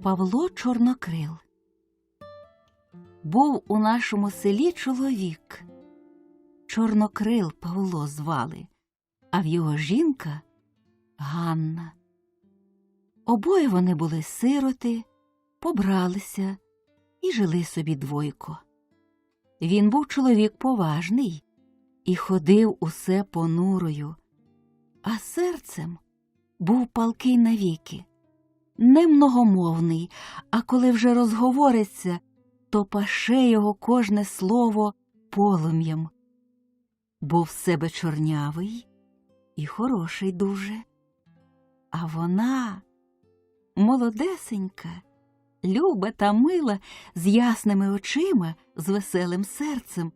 Павло Чорнокрил. Був у нашому селі чоловік. Чорнокрил Павло звали, а в його жінка Ганна. Обоє вони були сироти, побралися і жили собі двойко. Він був чоловік поважний і ходив усе понурою, а серцем був палкий навіки, немногомовний, а коли вже розговориться, то паше його кожне слово полум'ям. Був в себе чорнявий і хороший дуже. А вона молодесенька, люба та мила, з ясними очима, з веселим серцем,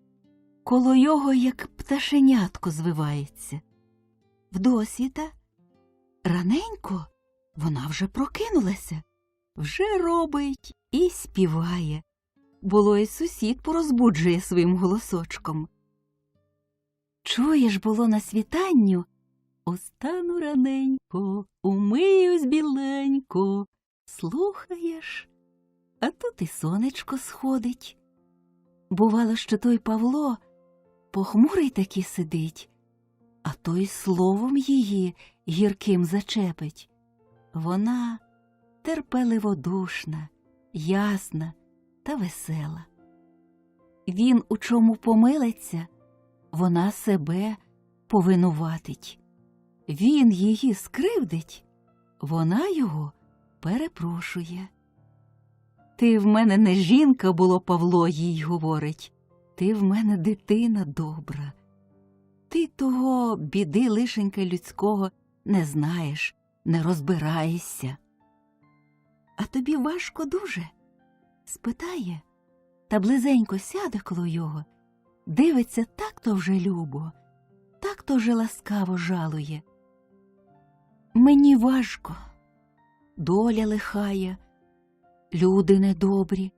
коло його, як пташенятко, звивається. Вдосвіта, раненько, вона вже прокинулася, вже робить і співає. Було й сусід порозбуджує своїм голосочком. Чуєш, було на світанню: «Устану раненько, умиюсь біленько». Слухаєш, а тут і сонечко сходить. Бувало, що той Павло похмурий таки сидить, а той словом її гірким зачепить. Вона терпеливодушна, ясна та весела. Він у чому помилиться, вона себе повинуватить. Він її скривдить, вона його перепрошує. «Ти в мене не жінка, було, Павло їй говорить, ти в мене дитина добра. Ти того біди лишенька людського не знаєш, не розбираєшся. А тобі важко дуже?» Спитає, та близенько сяде коло його, дивиться так-то вже любо, так-то вже ласкаво жалує. «Мені важко, доля лихая, люди недобрі,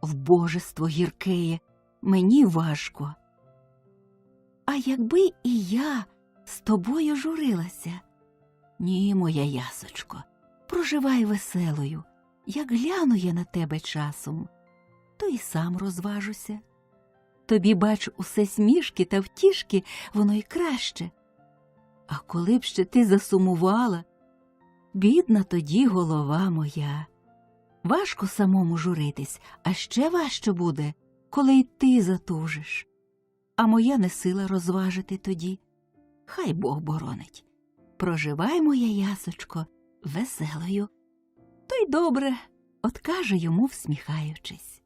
вбожество гіркеє, мені важко. А якби і я з тобою журилася? Ні, моя ясочко, проживай веселою, як гляну я на тебе часом, то і сам розважуся. Тобі, бач, усе смішки та втішки, воно й краще. А коли б ще ти засумувала, бідна тоді голова моя. Важко самому журитись, а ще важче буде, коли й ти затужиш. А моя не сила розважити тоді. Хай Бог боронить. Проживай, моя ясочко, веселою». То й добре, откаже йому, всміхаючись.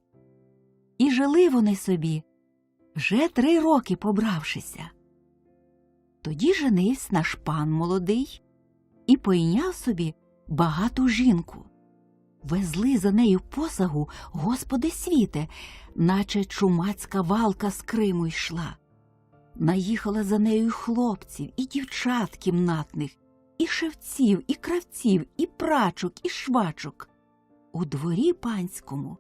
І жили вони собі, вже 3 роки побравшися. Тоді женився наш пан молодий і пойняв собі багату жінку. Везли за нею посагу, Господи світе, наче чумацька валка з Криму йшла. Наїхала за нею і хлопців, і дівчат кімнатних, і шевців, і кравців, і прачок, і швачок. У дворі панському,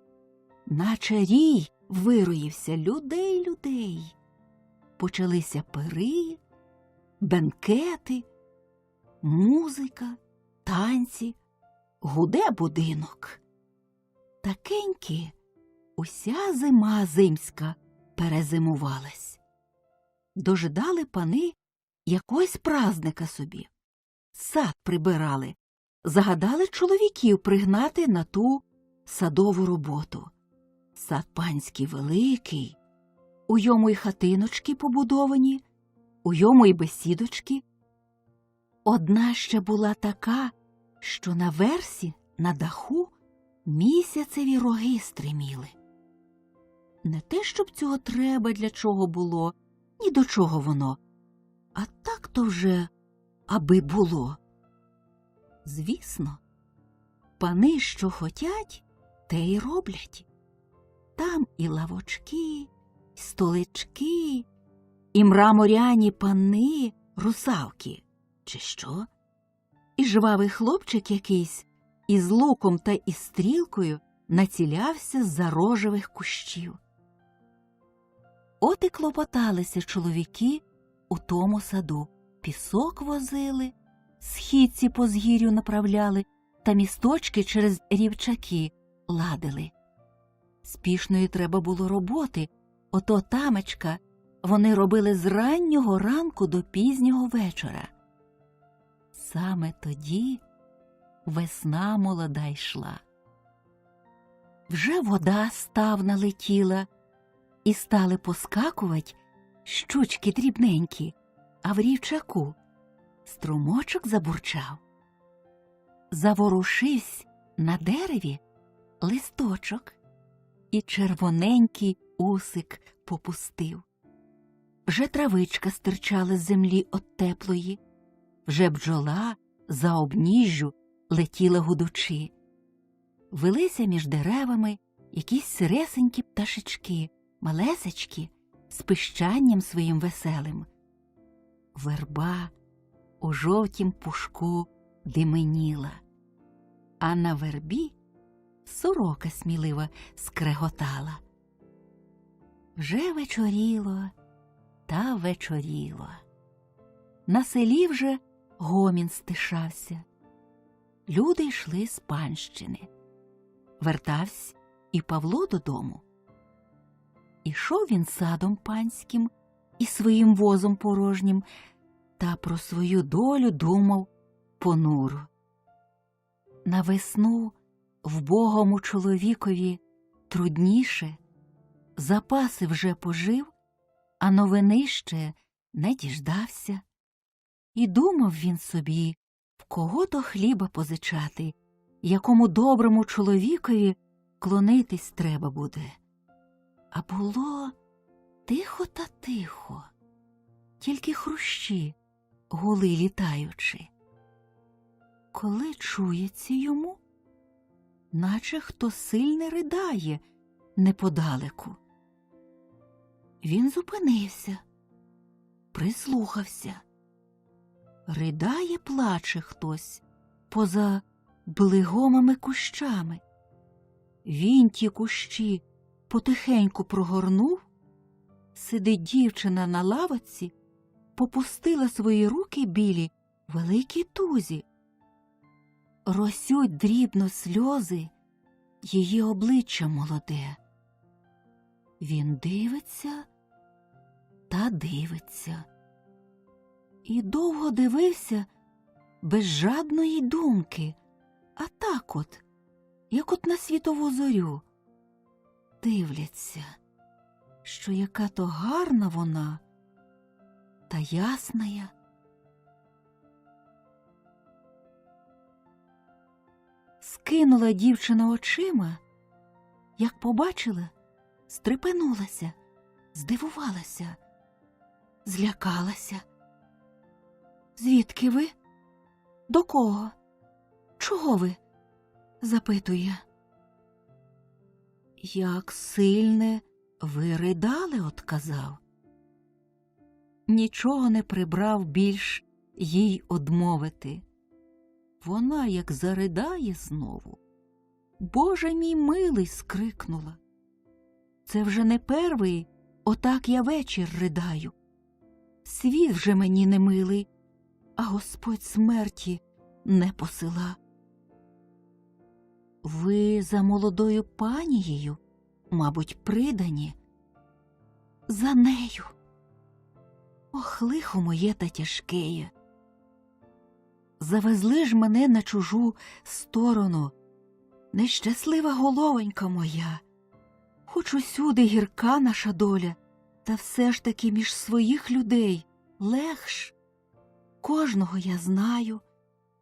наче рій, вироївся людей. Почалися пири, бенкети, музика, танці, гуде будинок. Такеньки уся зима зимська перезимувалась. Дожидали пани якогось праздника собі. Сад прибирали, загадали чоловіків пригнати на ту садову роботу. Сад панський великий, у йому й хатиночки побудовані, у йому й бесідочки. Одна ще була така, що на версі, на даху, місяцеві роги стриміли. Не те, щоб цього треба, для чого було, ні до чого воно, а так-то вже, аби було. Звісно, пани, що хотять, те й роблять. Там і лавочки, і столички, і мраморяні пани, русалки, чи що? І жвавий хлопчик якийсь із луком та із стрілкою націлявся з-за рожевих кущів. От і клопоталися чоловіки у тому саду. Пісок возили, східці по згір'ю направляли та місточки через рівчаки ладили. Спішної треба було роботи, ото тамечка вони робили з раннього ранку до пізнього вечора. Саме тоді весна молода йшла. Вже вода став налетіла, і стали поскакувать щучки дрібненькі, а в рівчаку струмочок забурчав. Заворушивсь на дереві листочок, і червоненький усик попустив. Вже травичка стирчала з землі от теплої, вже бджола за обніжжю летіла гудучи. Велися між деревами якісь сиресенькі пташечки, малесечкі, з пищанням своїм веселим. Верба у жовтім пушку дименіла, а на вербі сорока смілива скреготала. Вже вечоріло та вечоріло. На селі вже гомін стишався. Люди йшли з панщини. Вертавсь і Павло додому. Ішов він садом панським і своїм возом порожнім, та про свою долю думав понуро. На весну вбогому чоловікові трудніше, запаси вже пожив, а новини ще не діждався. І думав він собі, в кого то хліба позичати, якому доброму чоловікові клонитись треба буде. А було тихо та тихо, тільки хрущі гули літаючи. Коли чується йому, наче хто сильне ридає неподалеку. Він зупинився, прислухався. Ридає, плаче хтось поза блигомими кущами. Він ті кущі потихеньку прогорнув, сидить дівчина на лавочці, попустила свої руки білі великій тузі. Росють дрібно сльози її обличчя молоде. Він дивиться та дивиться. І довго дивився без жадної думки, а так от, як от на світову зорю. Дивляться, що яка то гарна вона та ясная. Скинула дівчина очима, як побачила, стрепенулася, здивувалася, злякалася. «Звідки ви? До кого? Чого ви?» – запитує. «Як сильне ви ридали», – отказав. Нічого не прибрав більш їй одмовити. Вона, як заридає знову, «Боже мій милий!» – скрикнула. «Це вже не перший, отак я вечір ридаю. Світ вже мені не милий, а Господь смерті не посила». «Ви за молодою панією, мабуть, придані?» «За нею. Ох, лихо моє та тяжкеє. Завезли ж мене на чужу сторону, нещаслива головонька моя. Хоч усюди гірка наша доля, та все ж таки між своїх людей легш. Кожного я знаю,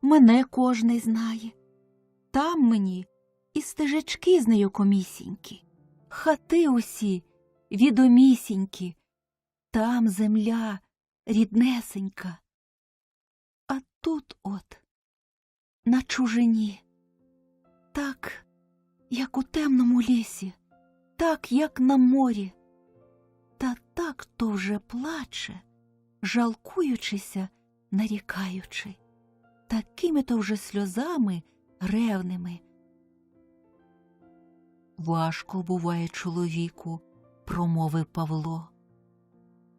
мене кожний знає. Там мені і стежечки знайомісінькі, хати усі відомісінькі, там земля ріднесенька. А тут от, на чужині, так, як у темному лісі, так, як на морі, та так то вже плаче, жалкуючися, нарікаючи, такими то вже сльозами ревними. «Важко буває чоловіку», – промовив Павло.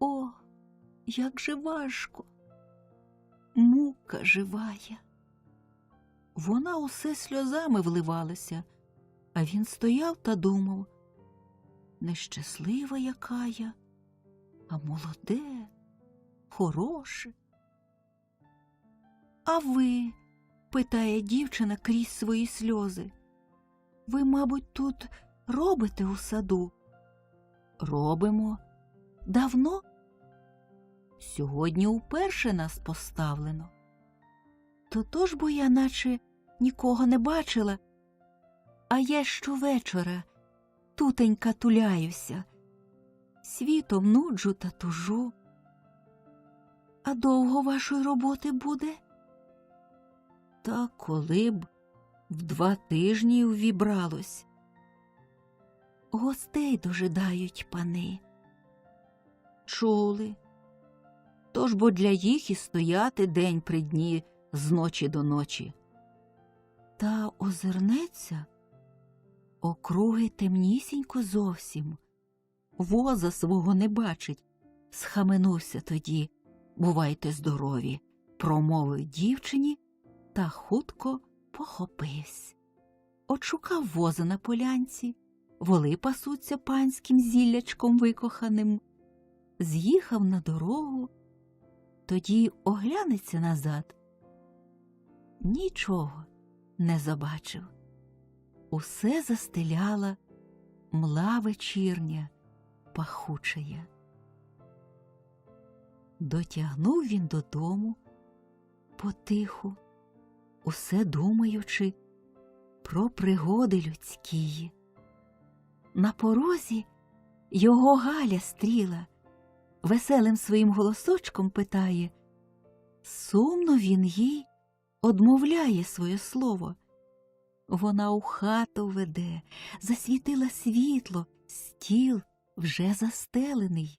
«О, як же важко! Мука живая! Вона усе сльозами вливалася, а він стояв та думав: нещаслива яка я, а молоде, хороше. А ви, питає дівчина крізь свої сльози, ви, мабуть, тут робите у саду? Робимо. Давно? Сьогодні уперше нас поставлено. Тож бо я наче нікого не бачила, а я щовечора тутенька туляюся, світом нуджу та тужу. А довго вашої роботи буде? Та коли б в 2 тижні увібралось. Гостей дожидають пани. Чули. Тож бо для їх і стояти день при дні з ночі до ночі. Та озирнеться, округи темнісінько зовсім. Воза свого не бачить. Схаменувся тоді: бувайте здорові, промовив дівчині та хутко похопивсь. Отшукав воза на полянці, воли пасуться панським зіллячком викоханим. З'їхав на дорогу, тоді оглянеться назад. Нічого не забачив. Усе застеляла мла вечірня, пахучая. Дотягнув він додому потиху, усе думаючи про пригоди людські. На порозі його Галя стріла, веселим своїм голосочком питає. Сумно він їй одмовляє своє слово. Вона у хату веде, засвітила світло, стіл вже застелений,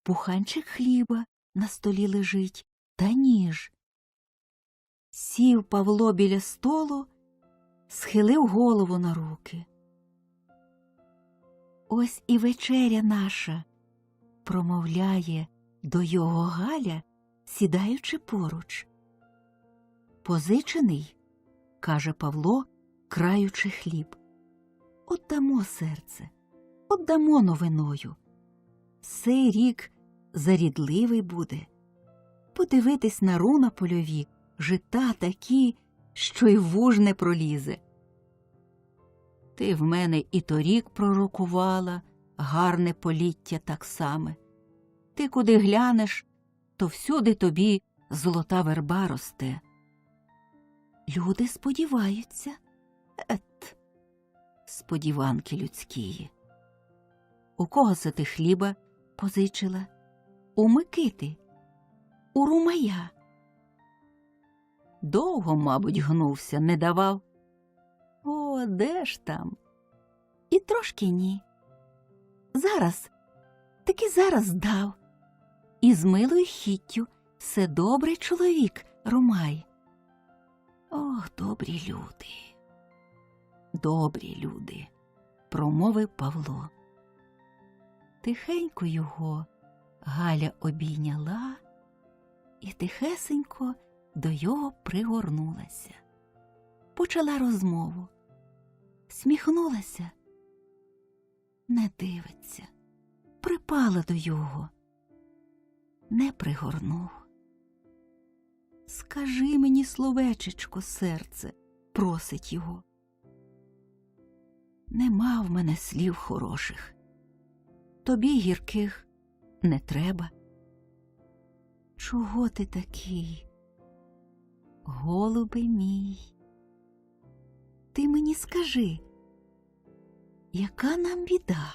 буханчик хліба на столі лежить та ніж. Сів Павло біля столу, схилив голову на руки. Ось і вечеря наша, промовляє до його Галя, сідаючи поруч. Позичений, каже Павло, краючи хліб. Отдамо серце, отдамо новиною. Сей рік зарідливий буде. Подивитись на ру на польові, жита такі, що й вуж не пролізе. Ти в мене і торік пророкувала, гарне поліття так саме. Ти куди глянеш, то всюди тобі золота верба росте. Люди сподіваються. Сподіванки людські. У кого це ти хліба позичила? У Микити, у Румая. Довго, мабуть, гнувся, не давав. О, де ж там? І трошки ні. Зараз, таки зараз дав. І з милою хіттю все добрий чоловік, Румай. Ох, добрі люди, промовив Павло. Тихенько його Галя обійняла і тихесенько до його пригорнулася. Почала розмову. Сміхнулася. Не дивиться. Припала до його. Не пригорнув. Скажи мені словечечко, серце, просить його. Нема в мене слів хороших. Тобі гірких не треба. Чого ти такий, голубе мій? Ти мені скажи, яка нам біда?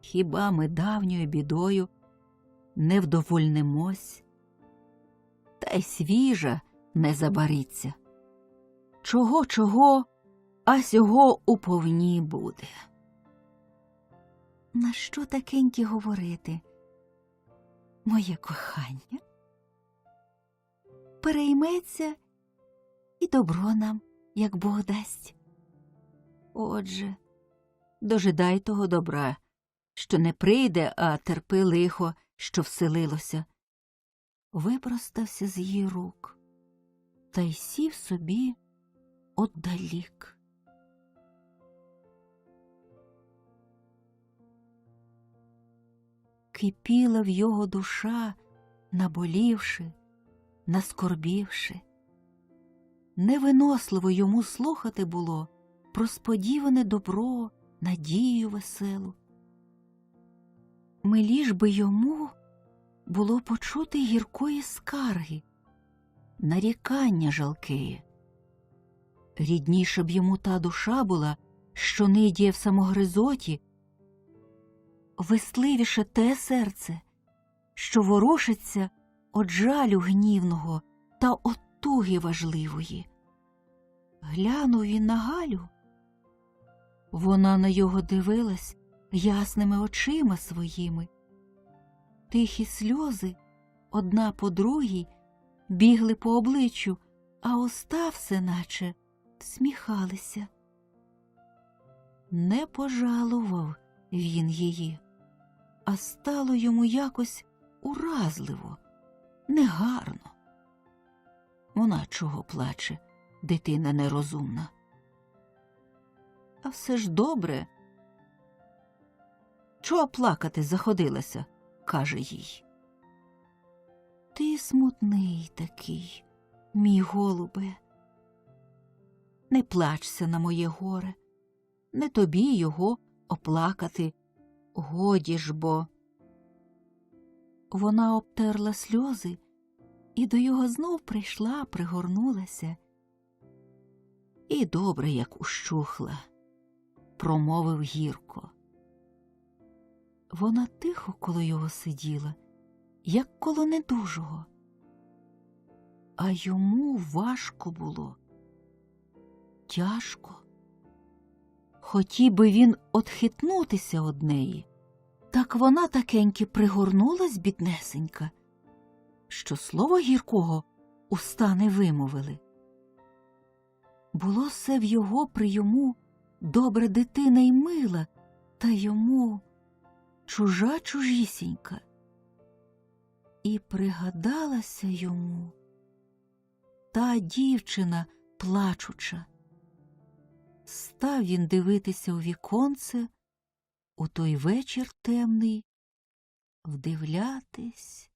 Хіба ми давньою бідою не вдовольнимось? Та й свіжа не забариться. Чого, а сього уповні буде. На що такенькі говорити, моє кохання? Перейметься і добро нам, як Бог дасть. Отже, дожидай того добра, що не прийде, а терпи лихо, що вселилося. Випростався з її рук. та й сів собі отдалік. Кипіла в його душа, наболівши, наскорбівши. Невиносливо йому слухати було про сподіване добро, надію веселу. Миліш би йому було почути гіркої скарги, нарікання жалкеє. Рідніша б йому та душа була, що нидіє в самогризоті, весливіше те серце, що ворушиться од жалю гнівного та от туги важливої. Глянув він на Галю. Вона на його дивилась ясними очима своїми. Тихі сльози, одна по другій, бігли по обличчю, а уста все наче всміхалися. Не пожалував він її, а стало йому якось уразливо, негарно. Вона чого плаче, дитина нерозумна? А все ж добре. Чого плакати заходилася, каже їй. Ти смутний такий, мій голубе. Не плачся на моє горе, не тобі його оплакати, годі ж бо. Вона обтерла сльози і до його знов прийшла, пригорнулася. І добре, як ущухла, промовив гірко. Вона тихо коло його сиділа, як коло недужого. А йому важко було, тяжко. Хотів би він отхитнутися од неї, так вона такеньки пригорнулась, біднесенька, що слова гіркого уста не вимовили. Було все в його при йому добра дитина й мила, та йому чужа чужісінька. І пригадалася йому та дівчина плачуча. Став він дивитися у віконце у той вечір темний, вдивлятись,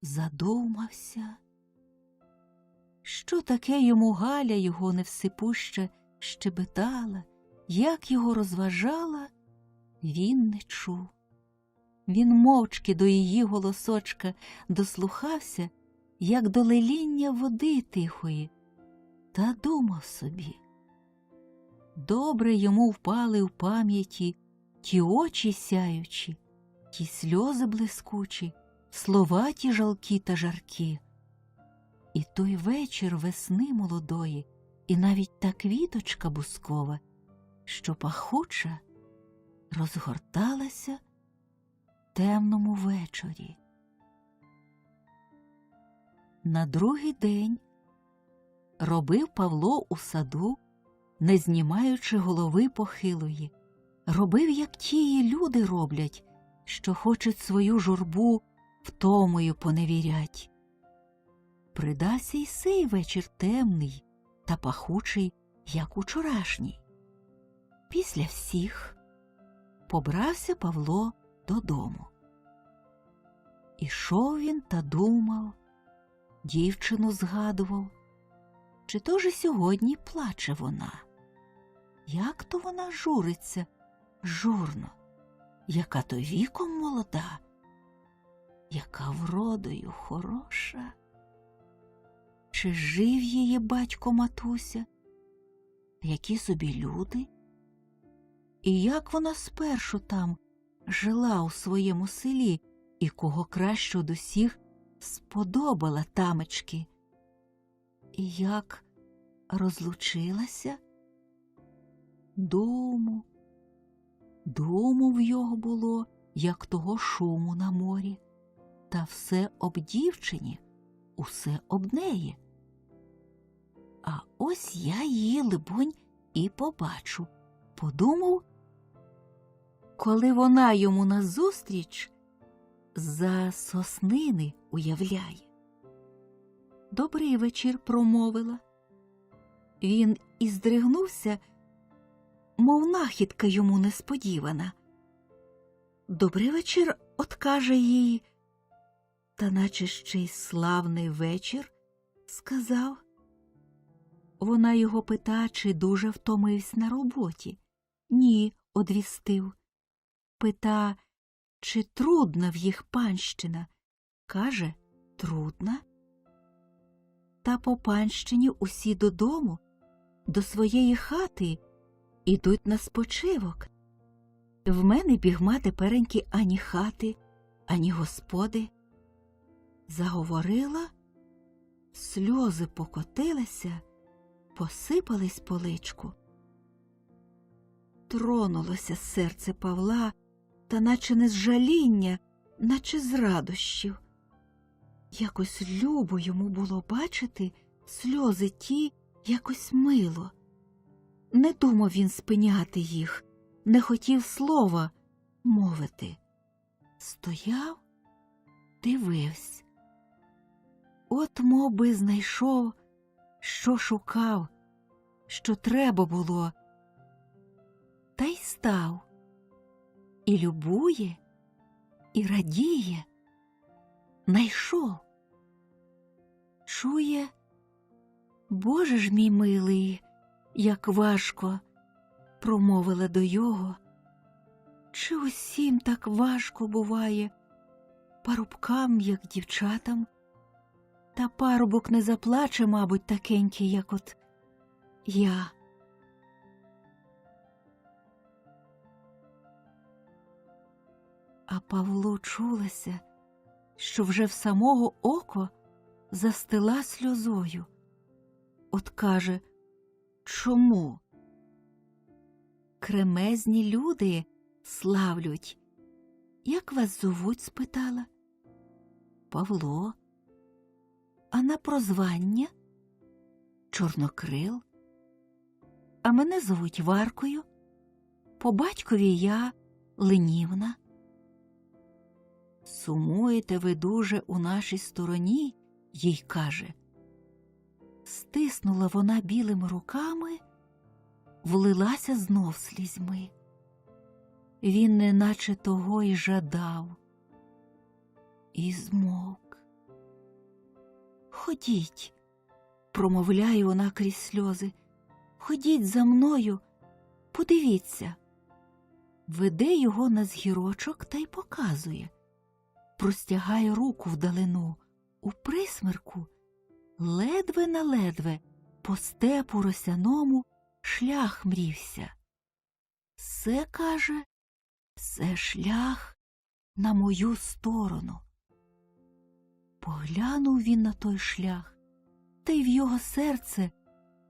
задумався. Що таке йому Галя його невсипуще щебетала, як його розважала, він не чув. Він мовчки до її голосочка дослухався, як до леління води тихої, та думав собі. Добре йому впали в пам'яті ті очі сяючі, ті сльози блискучі, слова ті жалкі та жаркі. І той вечір весни молодої, і навіть та квіточка бускова, що пахуча, розгорталася в темному вечорі. На другий день робив Павло у саду, не знімаючи голови похилої. Робив, як тії люди роблять, що хочуть свою журбу втомою поневірять. Придався й сей вечір темний та пахучий, як учорашній. Після всіх побрався Павло додому. Ішов він та думав, дівчину згадував, чи то ж сьогодні плаче вона. Як то вона журиться журно, яка то віком молода, яка вродою хороша. Чи жив її батько матуся, які собі люди? І як вона спершу там жила у своєму селі, і кого краще од усіх сподобала тамечки? І як розлучилася? Думу в його було, як того шуму на морі, та все об дівчині, усе об неї. А ось я її, либонь, і побачу, подумав, коли вона йому назустріч за соснини уявляє. «Добрий вечір», – промовила. Він і здригнувся, мов нахідка йому несподівана. «Добрий вечір», – откаже їй, та наче ще й «славний вечір», – сказав. Вона його пита, чи дуже втомився на роботі. «Ні», – одвістив. Пита, чи трудна в їх панщина. Каже, трудна. Та по панщині усі додому, до своєї хати, ідуть на спочивок. В мене бігма тепереньки ані хати, ані господи. Заговорила, сльози покотилися, посипались по личку. Тронулося серце Павла, та наче не з жаління, наче з радощів. Якось любо йому було бачити сльози ті, якось мило. Не думав він спиняти їх, не хотів слова мовити. Стояв, дивився. От мов би знайшов, що шукав, що треба було. Та й став. І любує, і радіє. Найшов. Чує, Боже ж мій милий, як важко, промовила до його. Чи усім так важко буває, парубкам, як дівчатам? Та парубок не заплаче, мабуть, такенький, як от я. А Павлу чулося, що вже в самого око застила сльозою. От каже, чому? Кремезні люди славлють. Як вас зовуть? Спитала. Павло. А на прозвання? Чорнокрил. А мене зовуть Варкою. По батькові я Ленівна. Сумуєте ви дуже у нашій стороні, їй каже. Стиснула вона білими руками, влилася знов слізьми. Він неначе того й жадав. І змовк. Ходіть, промовляє вона крізь сльози, ходіть за мною, подивіться. Веде його на згірочок та й показує. Простягає руку вдалину, у присмерку, ледве на ледве, по степу росяному шлях мрівся. Се, каже, це шлях на мою сторону. Поглянув він на той шлях, та й в його серце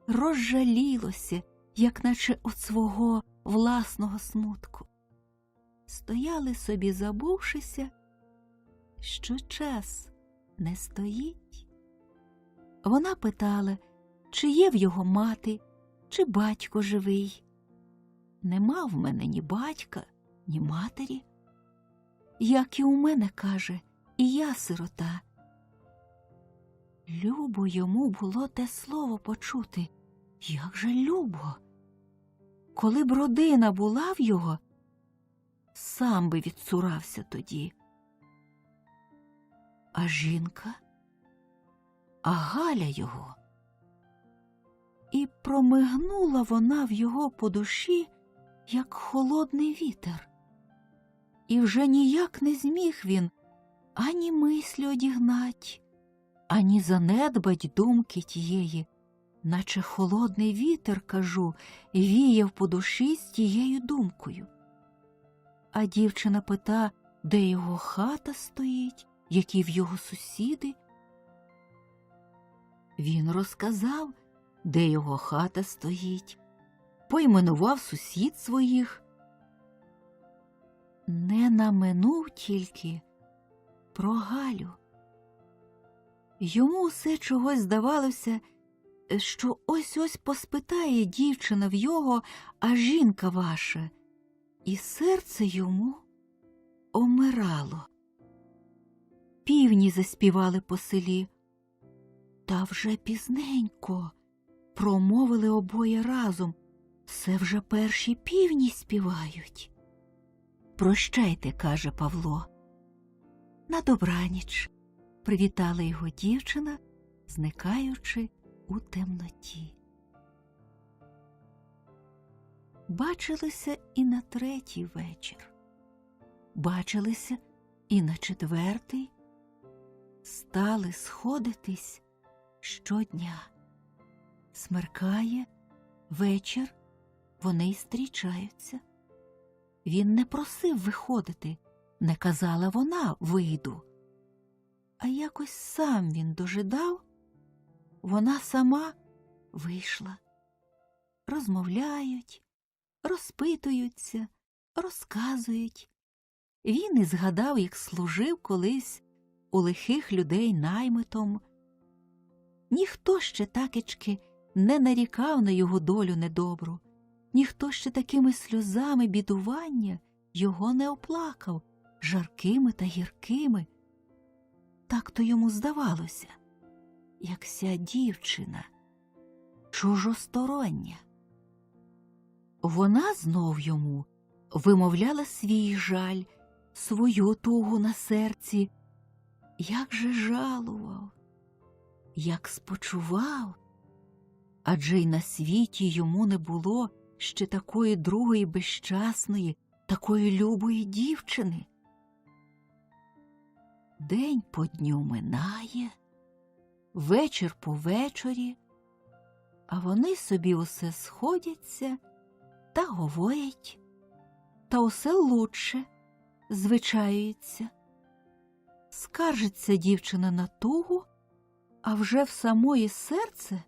розжалілося, як наче от свого власного смутку. Стояли собі, забувшися, що час не стоїть. Вона питала, чи є в його мати, чи батько живий. Нема в мене ні батька, ні матері. Як і у мене, каже, і я сирота. Любо йому було те слово почути. Як же любо! Коли б родина була в його, сам би відцурався тоді. А жінка? А Галя його? І промигнула вона в його по душі, як холодний вітер. І вже ніяк не зміг він ані мислі одігнать, ані занедбать думки тієї, наче холодний вітер, кажу, віяв по душі з тією думкою. А дівчина пита, де його хата стоїть, які в його сусіди. Він розказав, де його хата стоїть, поіменував сусід своїх. Не наминув тільки про Галю. Йому все чогось здавалося, що ось-ось поспитає дівчина в його, а жінка ваша, і серце йому омирало. Півні заспівали по селі. Та вже пізненько, промовили обоє разом. Це вже перші півні співають. Прощайте, каже Павло. На добраніч, привітала його дівчина, зникаючи у темноті. Бачилися і на третій вечір. Бачилися і на четвертий. Стали сходитись щодня. Смеркає, вечір, вони й зустрічаються. Він не просив виходити, не казала вона «вийду». А якось сам він дожидав, вона сама вийшла. Розмовляють, розпитуються, розказують. Він і згадав, як служив колись у лихих людей наймитом. Ніхто ще такечки не нарікав на його долю недобру, ніхто ще такими сльозами бідування його не оплакав, жаркими та гіркими. Так-то йому здавалося, як ся дівчина, чужостороння. Вона знов йому вимовляла свій жаль, свою тугу на серці. Як же жалував, як спочував, адже й на світі йому не було ще такої другої безщасної, такої любої дівчини. День по дню минає, вечір по вечорі, а вони собі усе сходяться та говорять, та усе лучше звичаюється. Скаржиться дівчина на тугу, а вже в самої серце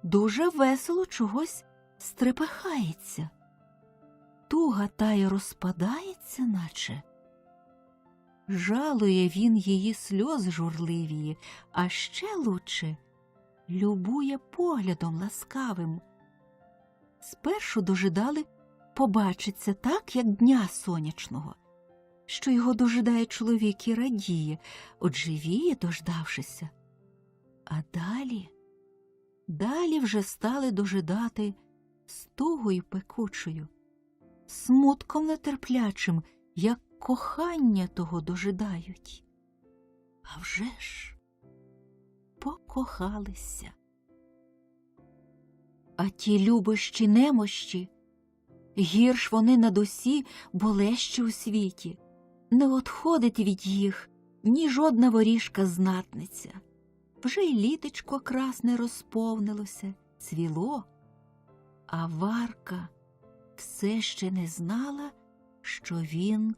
дуже весело чогось стрепехається. Туга та й розпадається, наче. Жалує він її сльоз журливії, а ще лучше любує поглядом ласкавим. Спершу дожидали побачиться так, як дня сонячного, що його дожидає чоловік і радіє, одживіє, дождавшися. А далі вже стали дожидати з тугою пекучою, смутком нетерплячим, як кохання того дожидають. А вже ж покохалися. А ті любощі немощі, гірш вони над усі болещі у світі. Не одходить від їх ні жодна воріжка-знатниця. Вже й літечко красне розповнилося, цвіло, а Варка все ще не знала, що він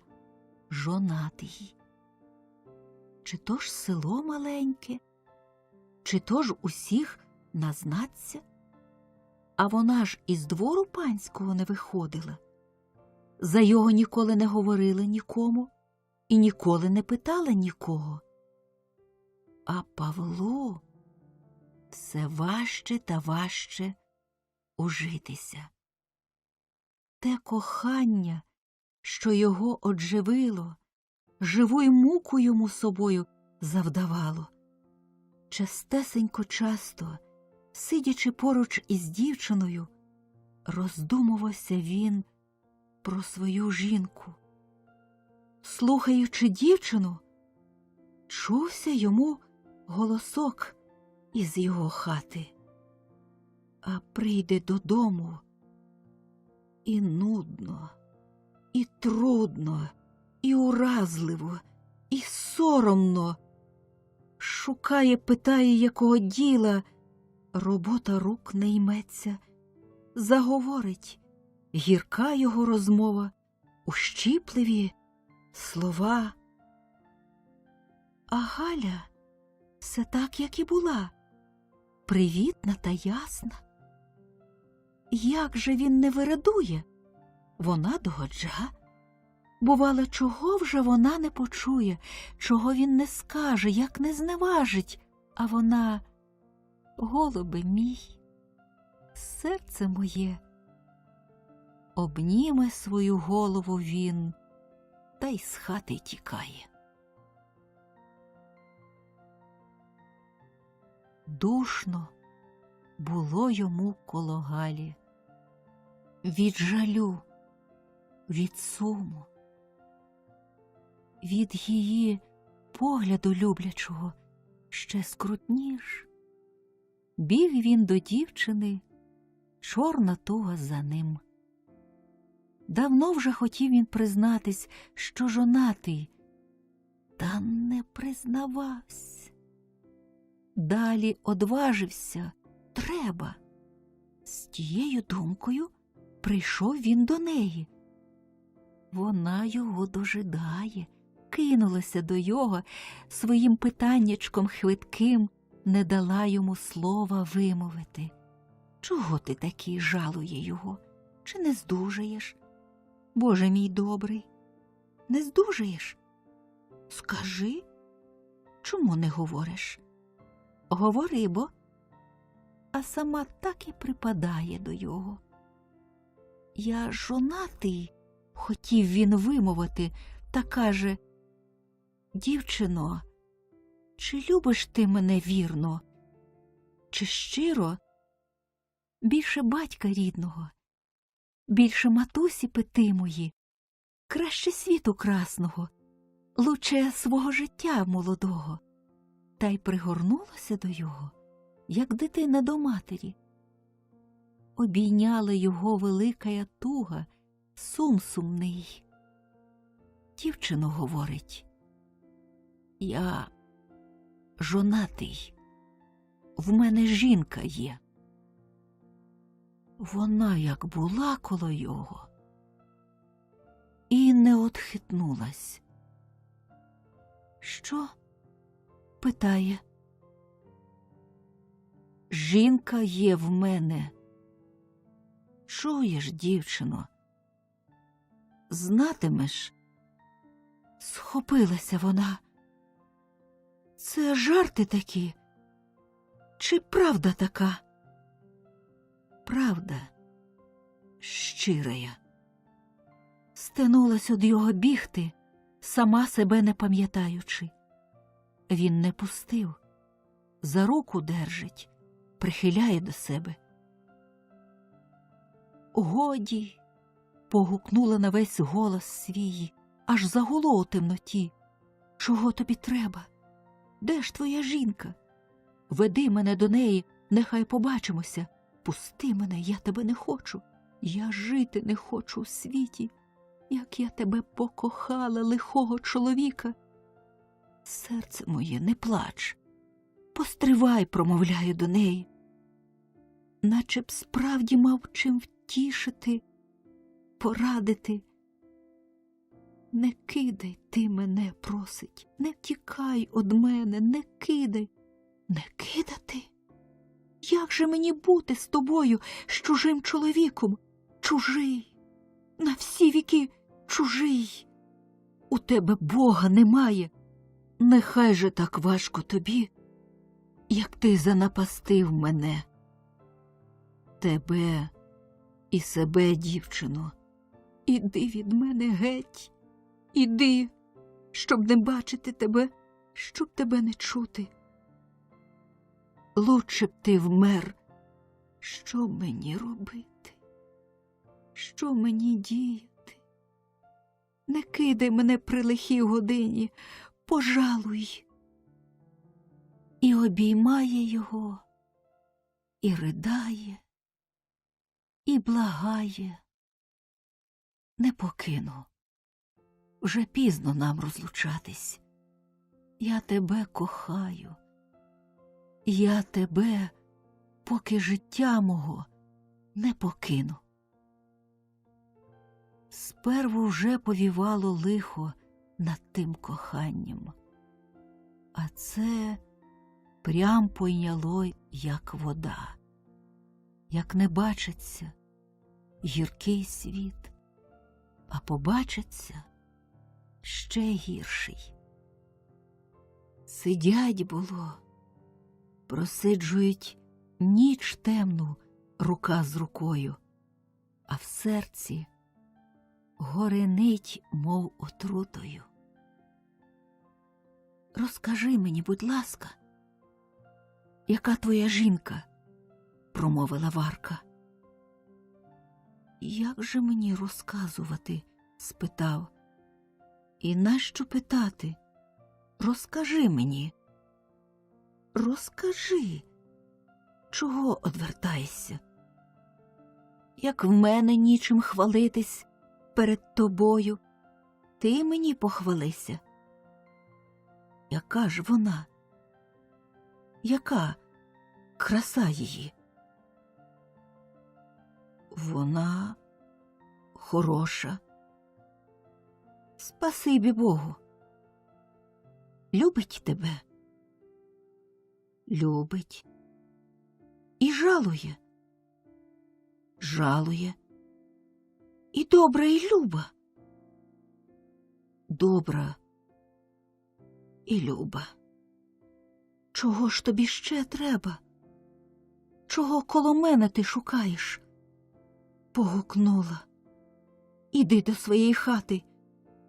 жонатий. Чи то ж село маленьке, чи то ж усіх назнаться? А вона ж із двору панського не виходила. За його ніколи не говорила нікому і ніколи не питала нікого. А Павлу все важче та важче ужитися. Те кохання, що його одживило, живу й муку йому собою завдавало. Часто, сидячи поруч із дівчиною, роздумувався він про свою жінку. Слухаючи дівчину, чувся йому голосок із його хати. А прийде додому і нудно, і трудно, і уразливо, і соромно. Шукає, питає, якого діла, робота рук не йметься. Заговорить, гірка його розмова, ущіпливі слова. А Галя все так, як і була, привітна та ясна. Як же він не вирадує? Вона догоджа. Бувало, чого вже вона не почує, чого він не скаже, як не зневажить, а вона: голубе мій, серце моє. Обніме свою голову він, та й з хати тікає. Душно було йому коло Галі. Від жалю, від суму, від її погляду люблячого ще скрутніш. Біг він до дівчини, чорна туга за ним. Давно вже хотів він признатись, що жонатий, та не признавався. Далі одважився, треба. З тією думкою прийшов він до неї. Вона його дожидає, кинулася до його, своїм питаннячком хвитким не дала йому слова вимовити. Чого ти такий, жалує його? Чи не здужаєш? Боже мій добрий, не здужаєш? Скажи, чому не говориш? Говори, бо. А сама так і припадає до його. Я жонатий, хотів він вимовити, та каже: дівчино, чи любиш ти мене вірно? Чи щиро? Більше батька рідного, більше матусі питимої, краще світу красного, луче свого життя молодого. Та й пригорнулася до його, як дитина до матері. Обійняла його великая туга, сум сумний. Дівчино, говорить, я жонатий, в мене жінка є. Вона як була коло його і не отхитнулась. Що? Питає. Жінка є в мене. Чуєш, дівчино? Знатимеш? Схопилася вона. Це жарти такі? Чи правда така? Правда щирая. Стенулась од його бігти, сама себе не пам'ятаючи. Він не пустив, за руку держить, прихиляє до себе. Годі, погукнула на весь голос свій, аж загуло у темноті. Чого тобі треба? Де ж твоя жінка? Веди мене до неї, нехай побачимося. Пусти мене, я тебе не хочу. Я жити не хочу у світі, як я тебе покохала, лихого чоловіка. Серце моє, не плач. Постривай, промовляю до неї. Наче б справді мав чим втішити, порадити. Не кидай ти мене, просить, не втікай од мене, не кидай. Не кидати? Як же мені бути з тобою, з чужим чоловіком? Чужий, на всі віки чужий. У тебе Бога немає. Нехай же так важко тобі, як ти занапастив мене. Тебе і себе, дівчино. Іди від мене геть, іди, щоб не бачити тебе, щоб тебе не чути. Лучше б ти вмер. Що мені робити? Що мені діяти? Не кидай мене при лихій годині, пожалуй. І обіймає його, і ридає, і благає. Не покину. Вже пізно нам розлучатись. Я тебе кохаю. Я тебе, поки життя мого, не покину. Сперву вже повівало лихо над тим коханням, а це прям пойняло, як вода. Як не бачиться гіркий світ, а побачиться ще гірший. Сидять було, просиджують ніч темну рука з рукою, а в серці горенить, мов отрутою. Розкажи мені, будь ласка, Яка твоя жінка? Промовила Варка. Як же мені розказувати? Спитав. І нащо питати? Розкажи мені. Розкажи. Чого одвертаєшся? Як в мене нічим хвалитись перед тобою, ти мені похвалися. Яка ж вона? Яка краса її? Вона хороша. Спасибі Богу. Любить тебе? Любить. І жалує? Жалує. І добра, і люба? Добра і люба. Чого ж тобі ще треба? Чого коло мене ти шукаєш? Погукнула. Іди до своєї хати,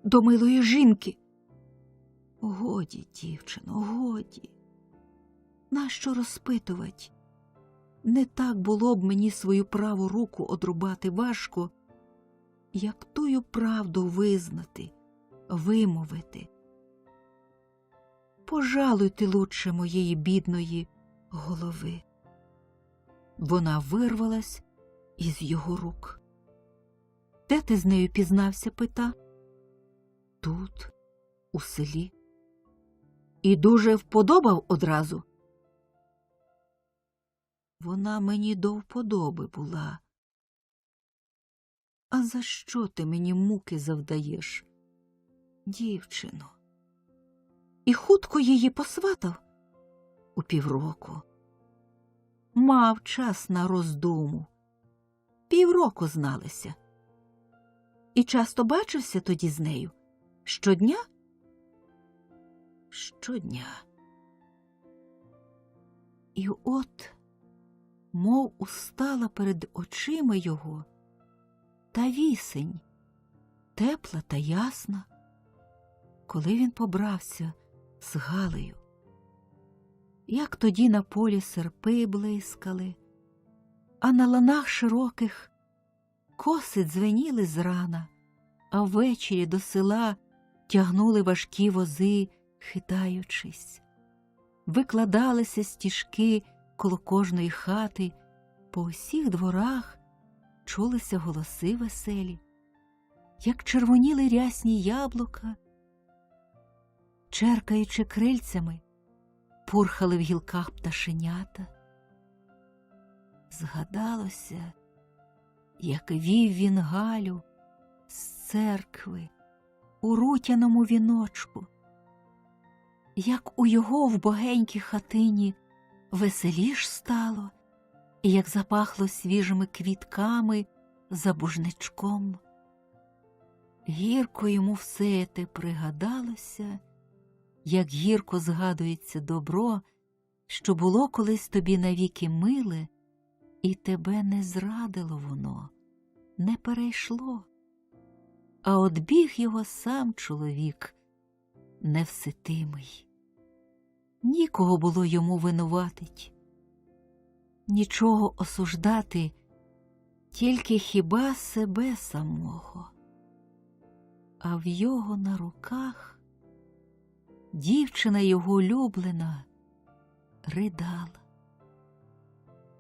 до милої жінки. Годі, дівчино, годі. Нащо розпитувать? Не так було б мені свою праву руку одрубати важко, як тую правду визнати, вимовити. Пожалуйте лучше моєї бідної голови. Вона вирвалась із його рук. Де ти з нею пізнався, пита? Тут, у селі. І дуже вподобав одразу? Вона мені до вподоби була. А за що ти мені муки завдаєш, дівчино? І хутко її посватав? У півроку. Мав час на роздуму. Півроку зналися. І часто бачився тоді з нею? Щодня? Щодня. І от, мов устала перед очима його та вісень, тепла та ясна, коли він побрався з Галею. Як тоді на полі серпи блискали, а на ланах широких коси дзвеніли зрана, а ввечері до села тягнули важкі вози, хитаючись. Викладалися стіжки коло кожної хати, по усіх дворах чулися голоси веселі, як червоніли рясні яблука, черкаючи крильцями, пурхали в гілках пташенята. Згадалося, як вів він Галю з церкви у рутяному віночку, як у його вбогенькій хатині веселіш стало, і як запахло свіжими квітками за бужничком. Гірко йому все те пригадалося, як гірко згадується добро, що було колись тобі навіки миле, і тебе не зрадило воно, не перейшло. А от біг його сам чоловік невситимий. Нікого було йому винуватить, нічого осуждати, тільки хіба себе самого. А в його на руках дівчина його улюблена ридала.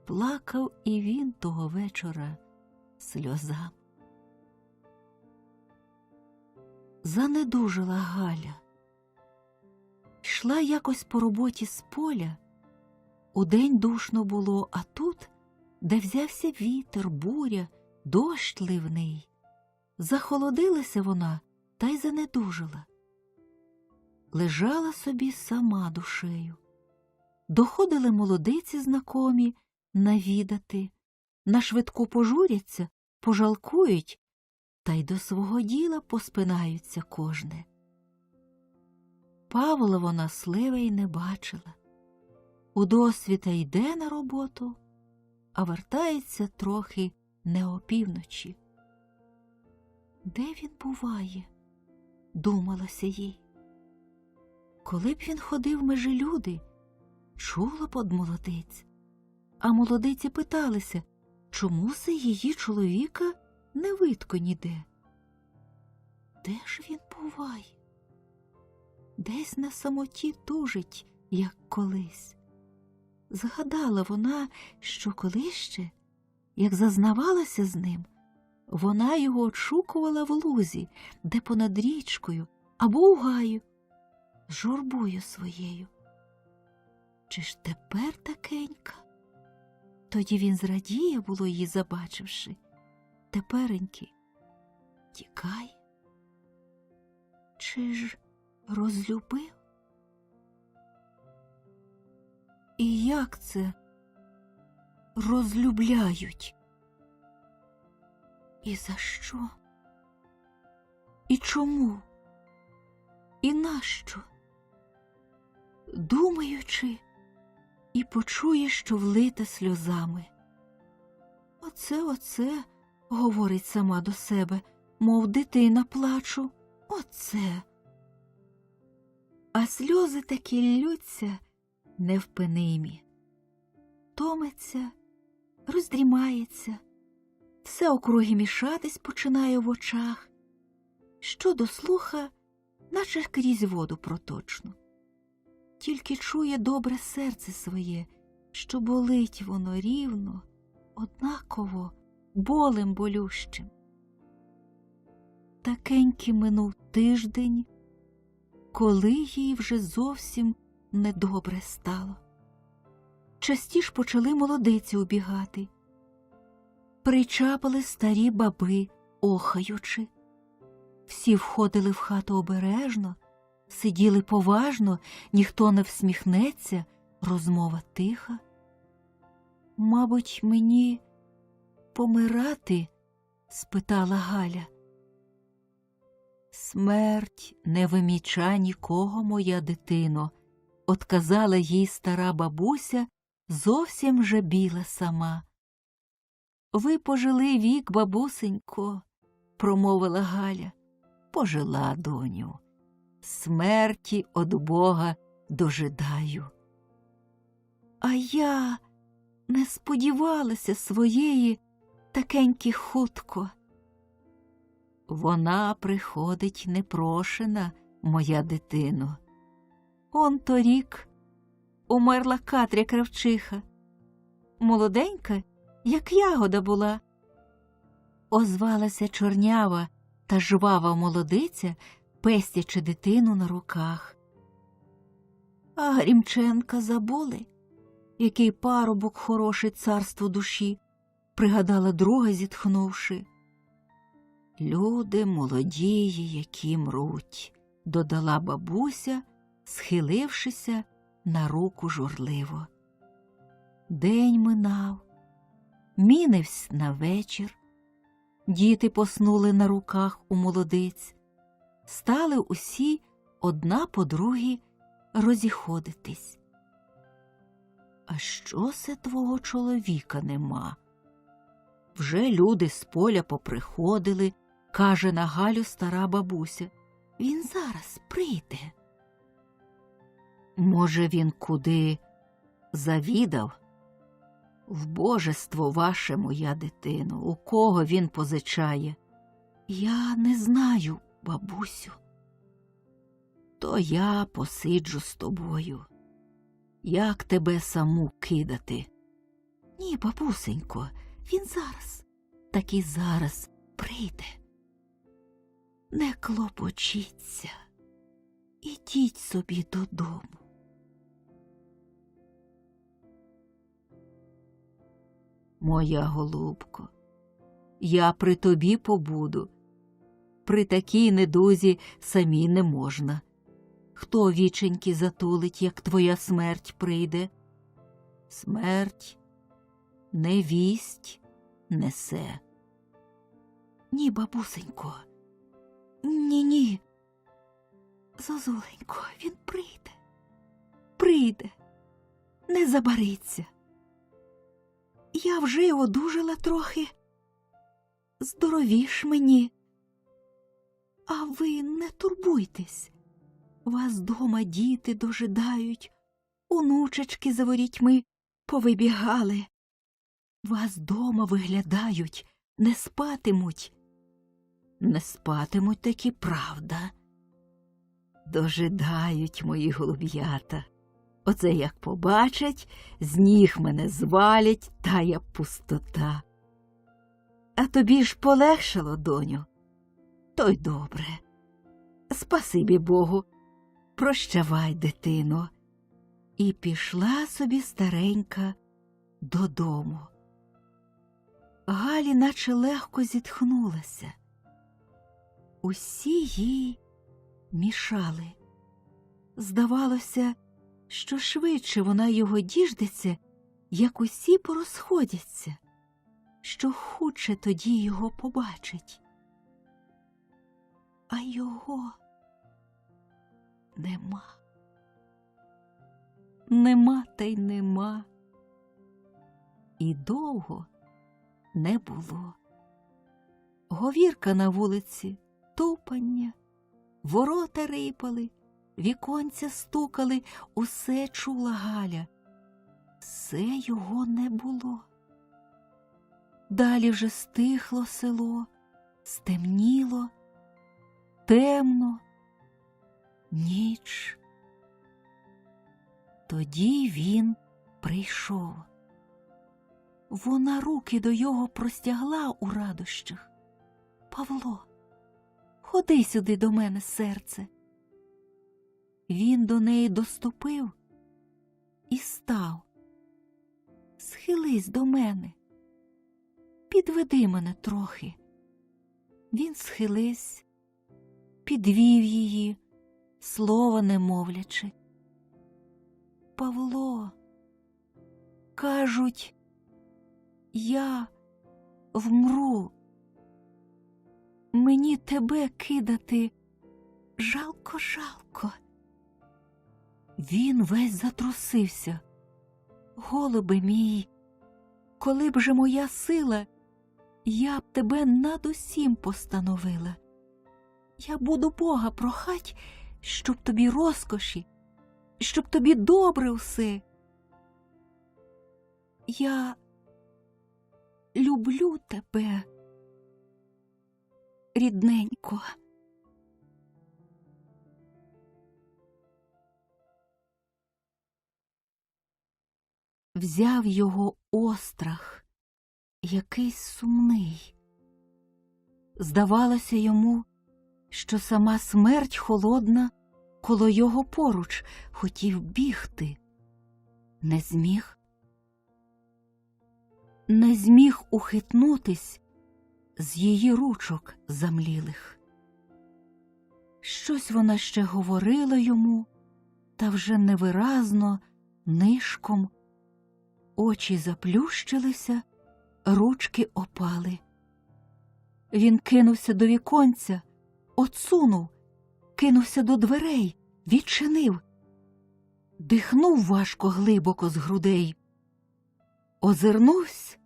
Плакав і він того вечора сльозам. Занедужила Галя. Йшла якось по роботі з поля. Удень душно було, а тут, де взявся вітер, буря, дощ ливний. Захолодилася вона та й занедужила. Лежала собі сама душею. Доходили молодиці знакомі навідати, нашвидку пожуряться, пожалкують, та й до свого діла поспинаються кожне. Павла вона сливе не бачила. Удосвіта йде на роботу, а вертається трохи не опівночі. Де він буває? Думалося їй. Коли б він ходив межи люди, чула б од молодиць. А молодиці питалися, чому се її чоловіка не видко ніде. Де ж він буває? Десь на самоті тужить, як колись. Згадала вона, що колись ще, як зазнавалася з ним, вона його очікувала в лузі, де понад річкою, або у гаю, з журбою своєю. Чи ж тепер такенька? Тоді він зрадіє було її забачивши. Тепереньки тікає. Чи ж розлюбив? І як це розлюбляють? І за що? І чому? І нащо? Думаючи, і почує, що влите сльозами. Оце, говорить сама до себе, мов дитина плачу, оце. А сльози таки ллються невпинимі. Томиться, роздрімається, все округи мішатись починає в очах, що до слуха, наче крізь воду проточну. Тільки чує добре серце своє, що болить воно рівно, однаково, болем болющим. Такеньки минув тиждень, коли їй вже зовсім недобре стало. Частіш почали молодиці убігати. Причапали старі баби, охаючи. Всі входили в хату обережно, сиділи поважно, ніхто не всміхнеться, розмова тиха. «Мабуть, мені помирати?» – спитала Галя. «Смерть не виміча нікого, моя дитино», – отказала їй стара бабуся, зовсім же біла сама. «Ви пожили вік, бабусенько», – промовила Галя. «Пожила, доню. Смерті од Бога дожидаю». А я не сподівалася своєї такеньки хутко. «Вона приходить непрошена, моя дитино. Он торік умерла Катря Кравчиха. Молоденька, як ягода була». Озвалася чорнява та жвава молодиця, пестячи дитину на руках. А Грімченка забули, який парубок хороший царство душі, пригадала друга, зітхнувши. «Люди молодії, які мруть», – додала бабуся, схилившися на руку журливо. День минав, мінивсь на вечір. Діти поснули на руках у молодиць. Стали усі одна по другій розіходитись. «А що се твого чоловіка нема? Вже люди з поля поприходили», – каже на Галю стара бабуся. «Він зараз прийде». «Може, він куди завідав? В божество ваше, моя дитино, у кого він позичає?» «Я не знаю, бабусю». «То я посиджу з тобою. Як тебе саму кидати?» «Ні, бабусенько, він зараз, так і зараз прийде. Не клопочіться, ідіть собі додому». «Моя голубко, я при тобі побуду. При такій недузі самі не можна. Хто віченьки затулить, як твоя смерть прийде? Смерть не вість несе». «Ні, бабусенько, ні. Зозуленько, він прийде, не забариться. Я вже й одужала трохи, здоровіш мені. А ви не турбуйтесь, вас дома діти дожидають, онучечки за ворітьми повибігали. Вас дома виглядають, не спатимуть. Не спатимуть таки, правда. Дожидають мої голуб'ята. Оце як побачать, з ніг мене звалять, тая пустота. А тобі ж полегшало, доню? То й добре. Спасибі Богу. Прощавай, дитино. І пішла собі старенька додому. Галі наче легко зітхнулася. Усі їй мішали. Здавалося, що швидше вона його діждеться, як усі порозходяться, що хутше тоді його побачить. А його нема. Нема та й нема. І довго не було. Говірка на вулиці, тупання, ворота рипали, віконця стукали, усе чула Галя. Все його не було. Далі вже стихло село, стемніло, темно, ніч. Тоді він прийшов. Вона руки до його простягла у радощах. Павло, ходи сюди до мене, серце. Він до неї доступив і став. Схились до мене, підведи мене трохи. Він схилився, підвів її, слова не мовлячи. Павло, кажуть, я вмру. Мені тебе кидати жалко. Він весь затрусився. Голубе мій, коли б же моя сила, я б тебе над усім постановила. Я буду Бога прохать, щоб тобі розкоші, щоб тобі добре усе. Я люблю тебе, рідненько. Взяв його острах, якийсь сумний. Здавалося йому, що сама смерть холодна коло його поруч, хотів бігти. Не зміг. Не зміг ухитнутись з її ручок замлілих. Щось вона ще говорила йому, та вже невиразно, нишком. Очі заплющилися, ручки опали. Він кинувся до віконця, отсунув, кинувся до дверей, відчинив. Дихнув важко глибоко з грудей. Озирнувся.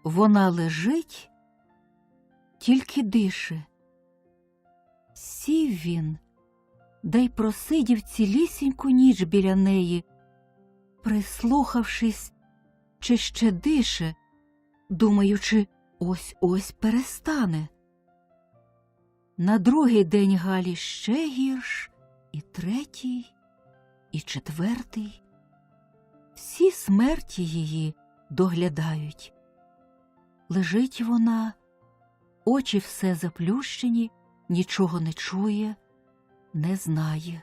Вона лежить, тільки дише. Сів він, да й просидів цілісіньку ніч біля неї, прислухавшись, чи ще дише, думаючи, ось-ось перестане. На другий день Галі ще гірш, і третій, і четвертий. Всі смерті її доглядають. Лежить вона, очі все заплющені, нічого не чує, не знає.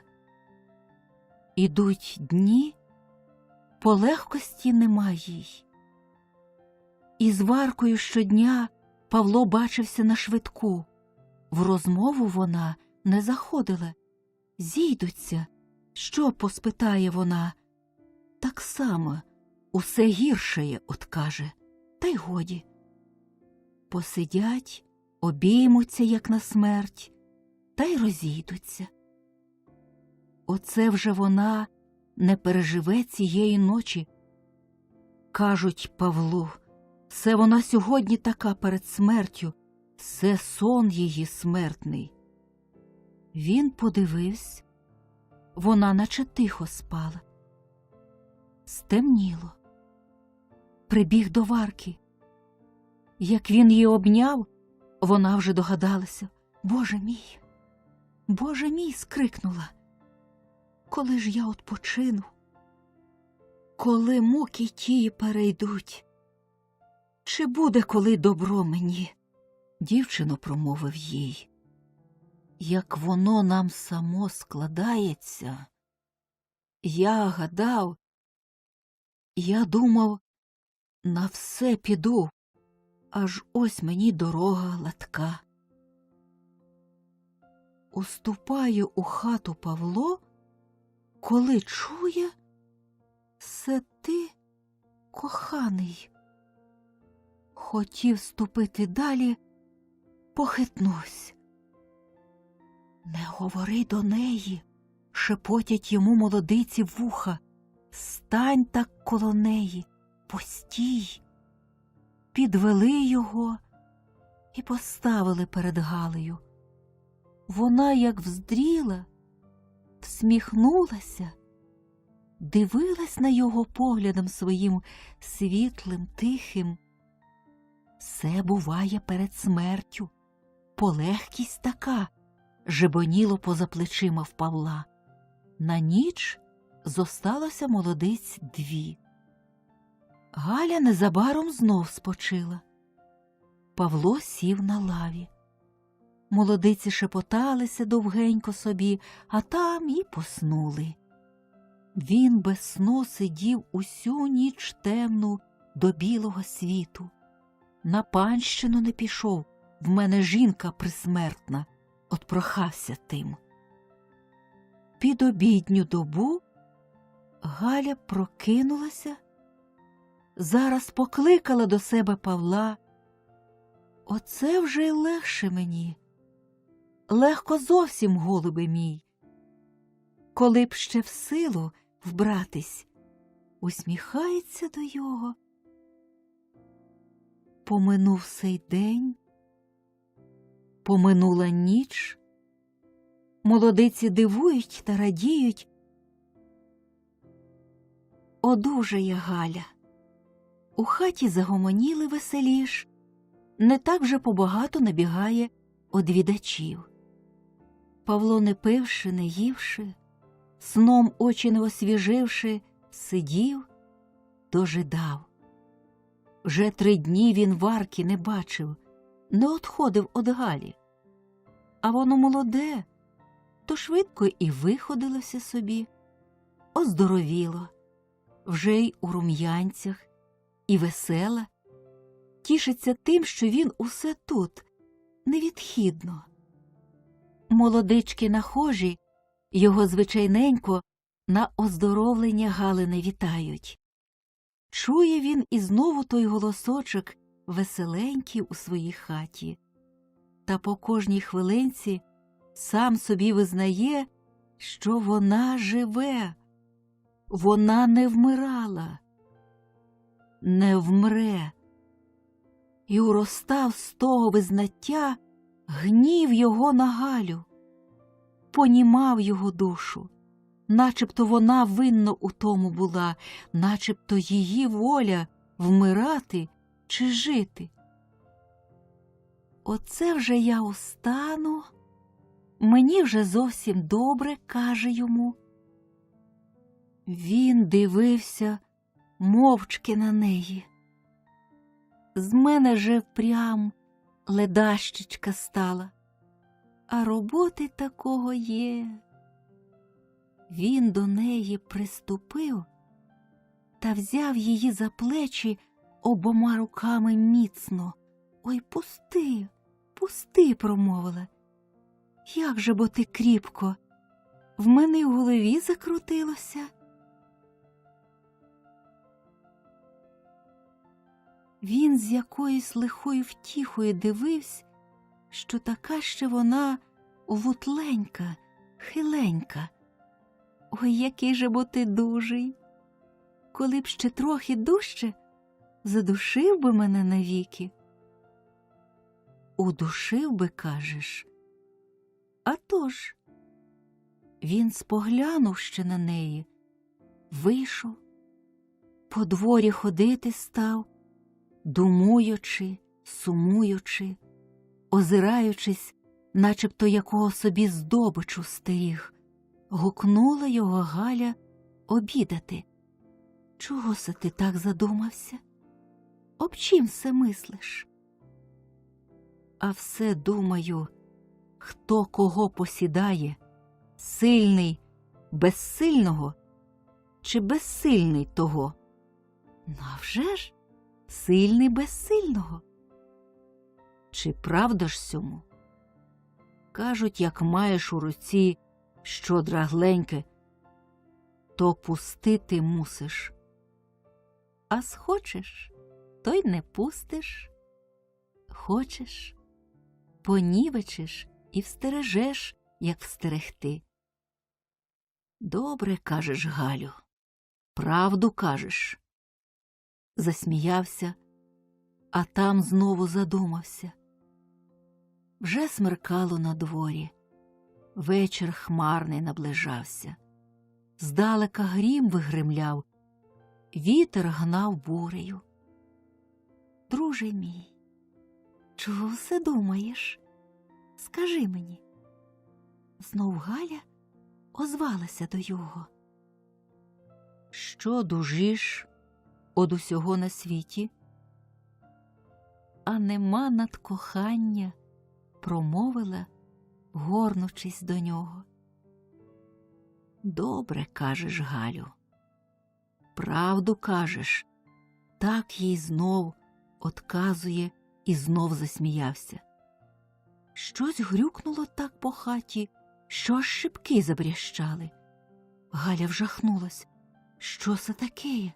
Ідуть дні, полегкості нема їй. Із Варкою щодня Павло бачився на швидку. В розмову вона не заходила. Зійдуться, що поспитає вона. Так само усе гіршає, откаже, та й годі. Посидять, обіймуться, як на смерть, та й розійдуться. Оце вже вона не переживе цієї ночі. Кажуть Павлу, це вона сьогодні така перед смертю, це сон її смертний. Він подивився, вона наче тихо спала, Стемніло. Прибіг до Варки. Як він її обняв, вона вже догадалася. Боже мій, скрикнула. Коли ж я odpoчину? Коли муки ті перейдуть? Чи буде коли добро мені? Дівчино, промовив їй, як воно нам само складається. Я думав, на все піду, аж ось мені дорога гладка. Уступає у хату Павло, коли чує, се ти, коханий. Хотів ступити далі, похитнусь. Не говори до неї, шепотять йому молодиці в вуха. Стань так коло неї, постій. Підвели його і поставили перед Галею. Вона, як вздріла, всміхнулася, дивилась на його поглядом своїм світлим, тихим. Все буває перед смертю, полегкість така, жебоніло поза плечима в Павла. На ніч зосталося молодиць 2. Галя незабаром знов спочила. Павло сів на лаві. Молодиці шепоталися довгенько собі, а там і поснули. Він без сну сидів усю ніч темну до білого світу. На панщину не пішов, в мене жінка присмертна, отпрохався тим. Під обідню добу Галя прокинулася, зараз покликала до себе Павла. Оце вже й легше мені, легко зовсім, голубе мій. Коли б ще в силу вбратись, усміхається до його. Поминув сей день, поминула ніч, молодиці дивують та радіють. Одужає Галя. У хаті загомоніли веселіш, не так вже побагато набігає одвідачів. Павло, не пивши, не ївши, сном очі не освіживши, сидів, дожидав. Вже 3 дні він Варки не бачив, не одходив од Галі. А воно молоде, то швидко і виходилося собі, оздоровіло, вже й у рум'янцях, і весела, тішиться тим, що він усе тут, невідхідно. Молодички нахожі його звичайненько на оздоровлення Галине вітають. Чує він і знову той голосочок веселенький у своїй хаті. Та по кожній хвилинці сам собі визнає, що вона живе, вона не вмирала, не вмре. І уростав з того визнаття гнів його на Галю, понімав його душу, начебто вона винна у тому була, начебто її воля вмирати чи жити. Оце вже я устану, мені вже зовсім добре, каже йому. Він дивився мовчки на неї. З мене же впрям ледащичка стала, а роботи такого є. Він до неї приступив та взяв її за плечі обома руками міцно. Ой, пусти, пусти, промовила. Як же бо ти кріпко, в мене в голові закрутилося. Він з якоюсь лихою втіхою дивився, що така ще вона вутленька, хиленька. Ой, який же бо ти дужий! Коли б ще трохи дужче, задушив би мене навіки. Удушив би, кажеш? А тож. Він споглянув ще на неї, вийшов, По дворі ходити став, думуючи, сумуючи, озираючись, начебто якого собі здобичу стеріг. Гукнула його Галя обідати. Чого се ти так задумався? Об чим се мислиш? А все думаю, хто кого посідає, сильний безсильного чи безсильний того? Ну, а вже ж, сильний безсильного. Чи правда ж сьому? Кажуть, як маєш у руці що драгленьке, то пустити мусиш. А схочеш, то й не пустиш. Хочеш, понівечиш і встережеш, як встерегти. Добре кажеш, Галю, правду кажеш. Засміявся, а там знову задумався. Вже смеркало на дворі, вечір хмарний наближався. Здалека грім вигримляв, вітер гнав бурею. Друже мій, чого все думаєш? Скажи мені. Знов Галя озвалася до його. Що дужиш од усього на світі? А нема над кохання, промовила, горнучись до нього. Добре кажеш, Галю, правду кажеш. Так їй знов одказує і знов засміявся. Щось грюкнуло так по хаті, що аж шибки забрящали. Галя вжахнулась. Що це таке?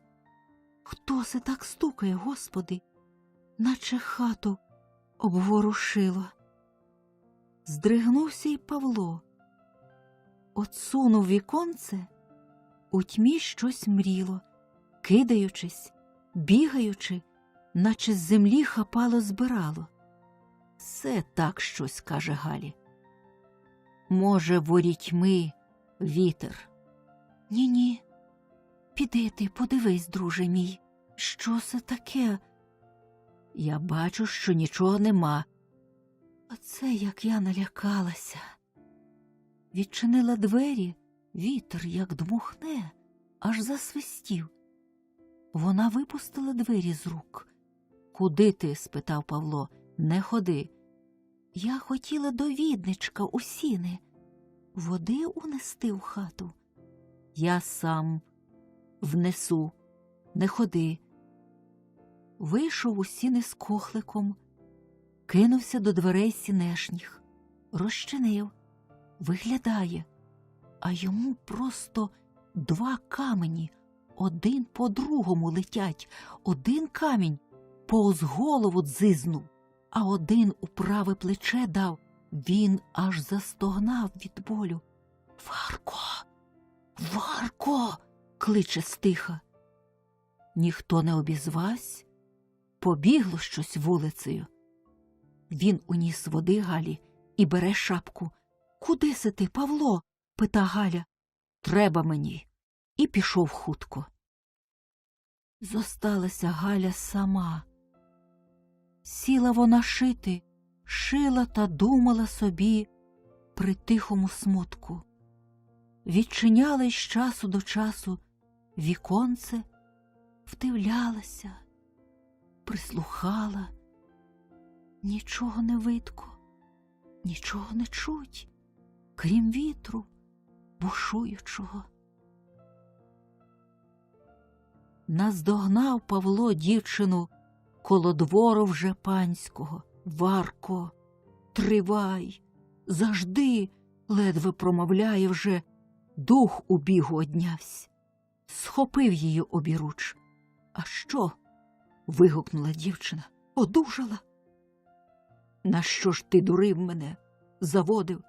Хто це так стукає, Господи? Наче хату обворушило. Здригнувся й Павло. Отсунув віконце, у тьмі щось мріло, кидаючись, бігаючи, наче з землі хапало збирало. Все так щось, каже Галі. Може, ворітьми вітер. Ні-ні, піди ти, подивись, друже мій, що це таке? Я бачу, що нічого нема. Оце як я налякалася. Відчинила двері, вітер, як дмухне, аж засвистів. Вона випустила двері з рук. Куди ти? спитав Павло. Не ходи. Я хотіла до відничка у сіни. Води унести у хату. Я сам внесу. Не ходи. Вийшов у сіни з кохликом, кинувся до дверей сінешніх, розчинив, виглядає, а йому просто два камені, один по другому летять, один камінь повз голову дзизнув, а один у праве плече дав. Він аж застогнав від болю. «Варко! Варко!» – кличе стиха. Ніхто не обізвався, побігло щось вулицею. Він уніс води Галі і бере шапку. «Куди си ти, Павло?» – пита Галя. «Треба мені». І пішов хутко. Зосталася Галя сама. Сіла вона шити, шила та думала собі при тихому смутку. Відчиняла із часу до часу віконце, вдивлялася, прислухала. Нічого не видко, нічого не чуть, крім вітру бушуючого. Наздогнав Павло дівчину коло двору вже панського. «Варко, тривай, завжди!» – ледве промовляє вже, дух у бігу однявсь. Схопив її обіруч. «А що?» – вигукнула дівчина. «Одужала?» «На що ж ти дурив мене, заводив?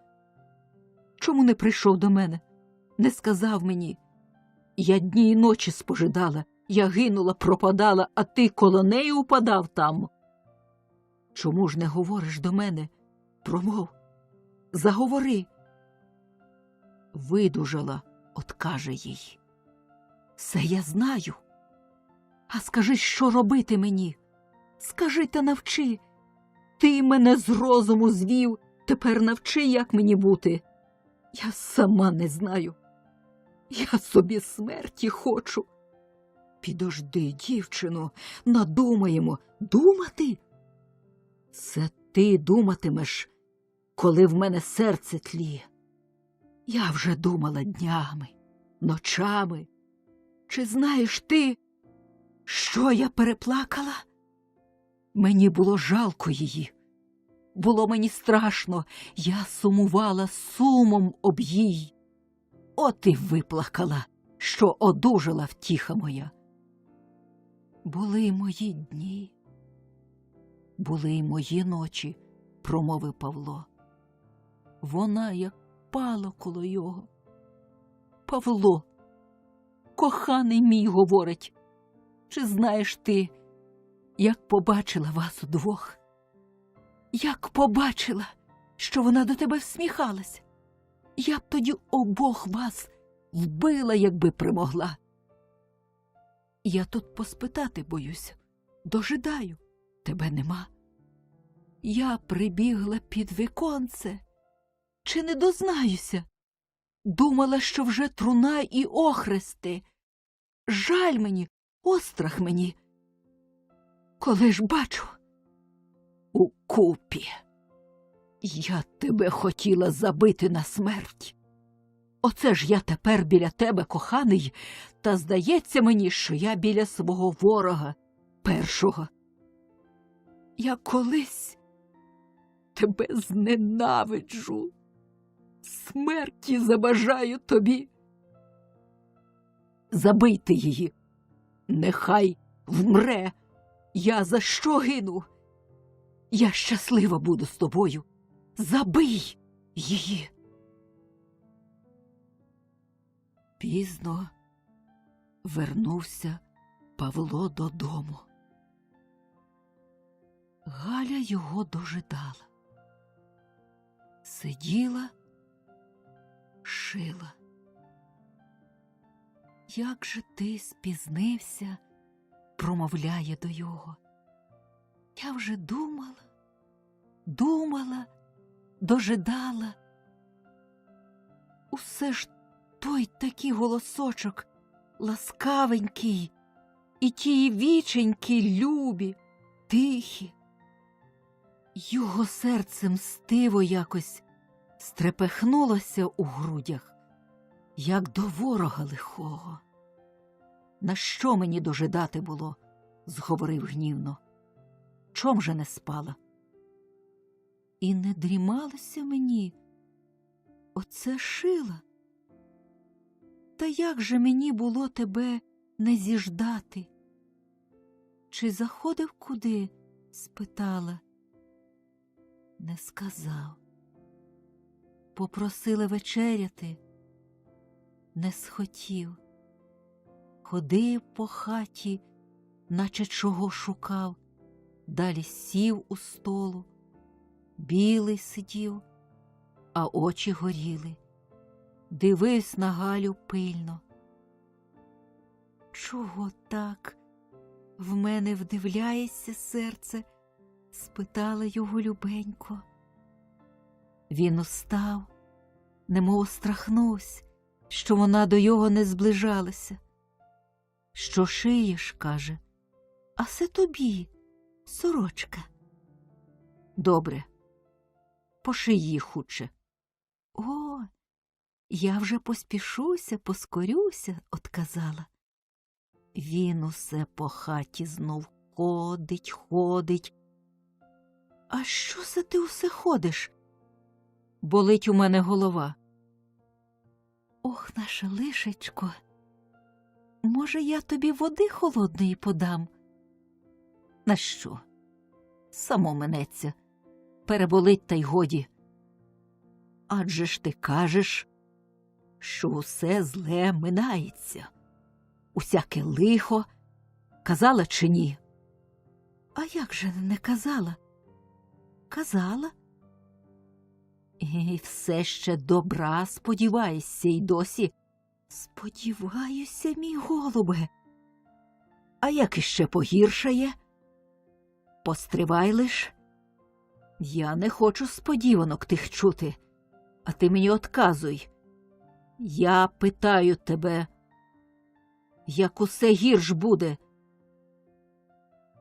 Чому не прийшов до мене, не сказав мені? Я дні й ночі спожидала, я гинула, пропадала, а ти коло неї упадав там. Чому ж не говориш до мене? Промов, заговори». «Видужала», – откаже їй. «Все я знаю. А скажи, що робити мені? Скажи та навчи. Ти мене з розуму звів, тепер навчи, як мені бути. Я сама не знаю. Я собі смерті хочу. Підожди, дівчино, надумаємо. Думати? Це ти думатимеш, коли в мене серце тліє. Я вже думала днями, ночами. Чи знаєш ти, що я переплакала? Мені було жалко її. Було мені страшно, я сумувала сумом об їй. От і виплакала, що одужала втіха моя. Були мої дні, були й мої ночі, промовив Павло. Вона як пала коло його. Павло, коханий мій, говорить, чи знаєш ти, як побачила вас удвох? Як побачила, що вона до тебе всміхалась? Я б тоді обох вас вбила, якби примогла. Я тут поспитати боюся, дожидаю, тебе нема. Я прибігла під віконце, чи не дознаюся? Думала, що вже труна і охрести. Жаль мені, острах мені. Коли ж бачу, укупі. Я тебе хотіла забити на смерть. Оце ж я тепер біля тебе, коханий, та здається мені, що я біля свого ворога першого. Я колись тебе зненавиджу, смерті забажаю тобі. Забийте її, нехай вмре. Я за що гину? Я щаслива буду з тобою. Забий її. Пізно вернувся Павло додому. Галя його дожидала. Сиділа, шила. Як же ти спізнився, промовляє до його. Я вже думала, дожидала. Усе ж той такий голосочок, ласкавенький, і ті віченькі любі, тихі. Його серце мстиво якось стрепехнулося у грудях, як до ворога лихого. На що мені дожидати було? Зговорив гнівно. Чом же не спала? І не дрімалося мені, оце шила. Та як же мені було тебе не зіждати? Чи заходив куди? Спитала. Не сказав. Попросила вечеряти, не схотів. Ходив по хаті, наче чого шукав, далі сів у столу, білий сидів, а очі горіли. Дивився на Галю пильно. Чого так в мене вдивляється серце? Спитала його любенько. Він устав, немов страхнувся, що вона до його не зближалася. Що шиєш, каже, а це тобі, сорочка. Добре, поший її хутче. О, я вже поспішуся, поскорюся, отказала. Він усе по хаті знов ходить. А що за ти усе ходиш? Болить у мене голова. Ох, наше лишечко, може, я тобі води холодної подам? На що? Само минеться. Переболить та й годі. Адже ж ти кажеш, що усе зле минається. Усяке лихо. Казала чи ні? А як же не казала? Казала. І все ще добра сподіваєшся й досі. Сподіваюся, мій голубе. А як іще погіршає? Постривай лиш. Я не хочу сподіванок тих чути, а ти мені одказуй. Я питаю тебе, як усе гірш буде.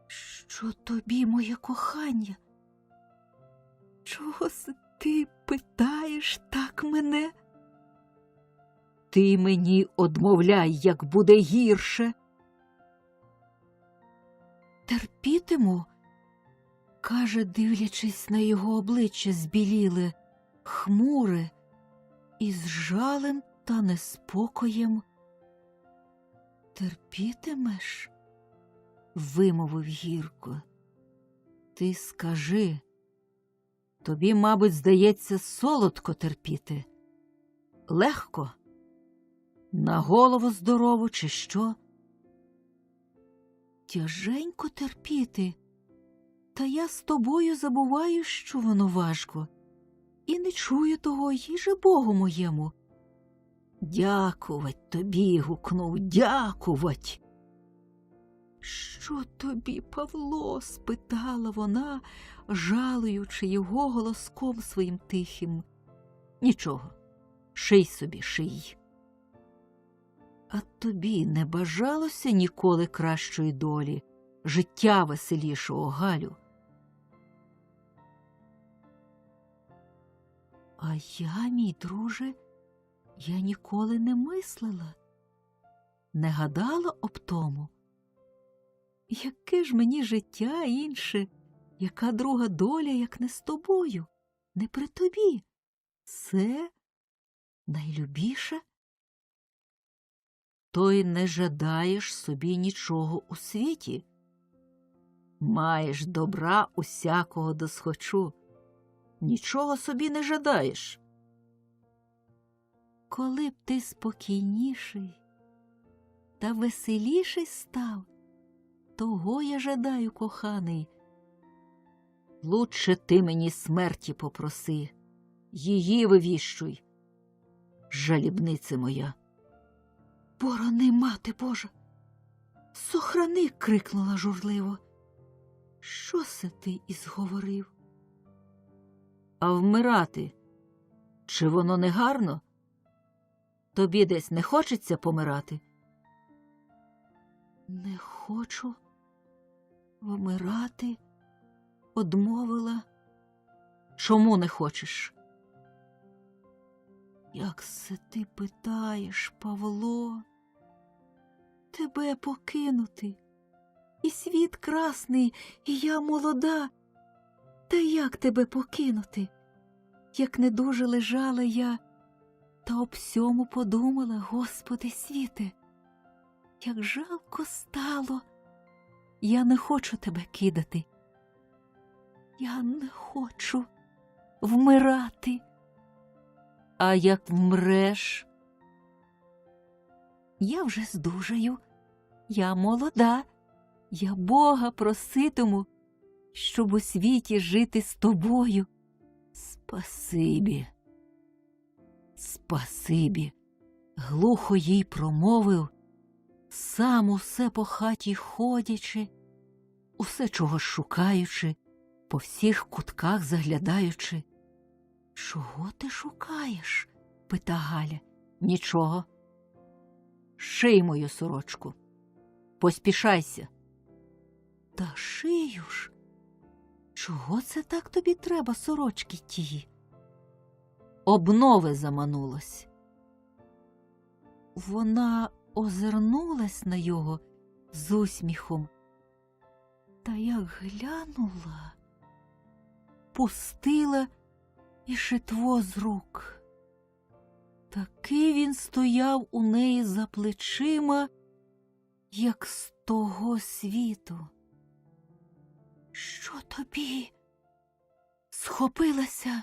Що тобі, моє кохання? Чого ти питаєш так мене? Ти мені одмовляй, як буде гірше. Терпітиму, каже, дивлячись на його обличчя збіліле, хмуре, із жалем та неспокоєм. Терпітимеш? Вимовив гірко. Ти скажи, тобі, мабуть, здається, солодко терпіти? Легко? На голову здорову чи що? Тяженько терпіти, та я з тобою забуваю, що воно важко, і не чую того, їже Богу моєму. Дякувать тобі, гукнув, дякувать. Що тобі, Павло? Спитала вона, жалуючи його голоском своїм тихим. Нічого, ший собі, ший. А тобі не бажалося ніколи кращої долі, життя веселішого, Галю? А я, мій друже, я ніколи не мислила, не гадала об тому. Яке ж мені життя інше, яка друга доля, як не з тобою, не при тобі? Це найлюбіше? То й не жадаєш собі нічого у світі. Маєш добра усякого досхочу, нічого собі не жадаєш. Коли б ти спокійніший та веселіший став, того я жадаю, коханий. Лучше ти мені смерті попроси, її вивіщуй, жалібнице моя. Борони, мати Божа! Сохрани! Крикнула журливо. Що се ти ізговорив? А вмирати? Чи воно не гарно? Тобі десь не хочеться помирати? Не хочу вмирати, одмовила. Чому не хочеш? Як се ти питаєш, Павло? Тебе покинути, і світ красний, і я молода. Та як тебе покинути? Як не дуже лежала я, та об всьому подумала, Господи світе, як жалко стало. Я не хочу тебе кидати. Я не хочу вмирати. А як вмреш? Я вже здужаю, я молода, я Бога проситиму, щоб у світі жити з тобою. Спасибі, спасибі, глухо їй промовив, сам усе по хаті ходячи, усе чогось шукаючи, по всіх кутках заглядаючи. Чого ти шукаєш? Пита Галя. Нічого. Ший мою сорочку. Поспішайся. Та шию ж. Чого це так тобі треба, сорочки тії? Обнови заманулось. Вона озирнулась на його з усміхом. Та як глянула, пустила і шитво з рук. Такий він стояв у неї за плечима, як з того світу. Що тобі? Схопилася,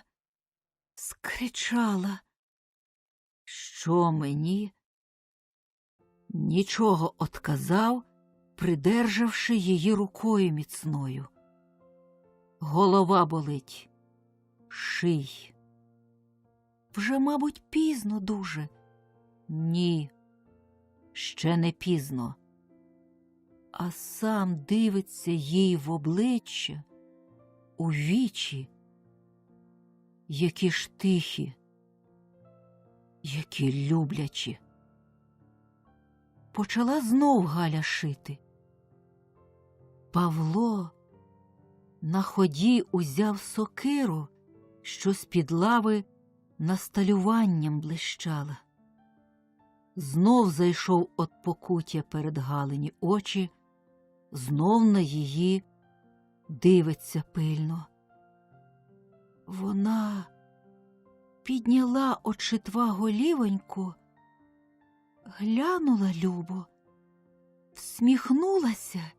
скричала. Що мені? Нічого одказав, придержавши її рукою міцною. Голова болить. Ший. Вже, мабуть, пізно дуже. Ні, ще не пізно. а сам дивиться їй в обличчя, у вічі, які ж тихі, які люблячі. Почала знов Галя шити. Павло на ході узяв сокиру, що з-під лави насталюванням блищала. Знов зайшов от покуття перед Галині очі, знов на її дивиться пильно. Вона підняла от шитва голівоньку, глянула любо, всміхнулася.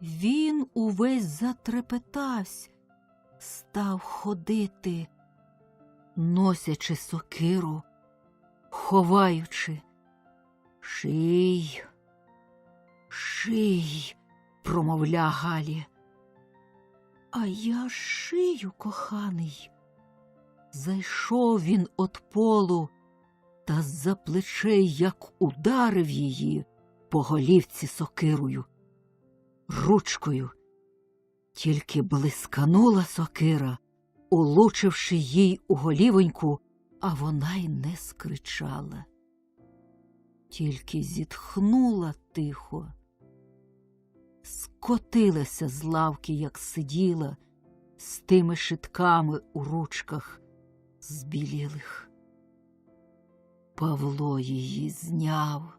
Він увесь затрепетавсь, став ходити, носячи сокиру, ховаючи. «Ший, ший», промовля Галі. «А я шию, коханий». Зайшов він от полу, та з-за плечей як ударив її по голівці сокирою, ручкою. Тільки блисканула сокира, улучивши їй у голівоньку, а вона й не скричала. Тільки зітхнула тихо, скотилася з лавки, як сиділа, з тими шитками у ручках збілілих. Павло її зняв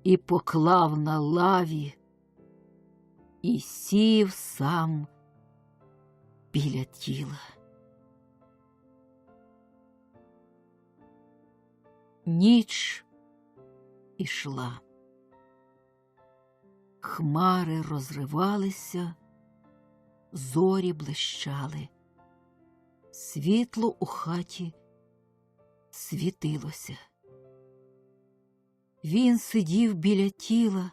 і поклав на лаві, і сів сам біля тіла. Ніч ішла. Хмари розривалися, зорі блищали. Світло у хаті світилося. Він сидів біля тіла,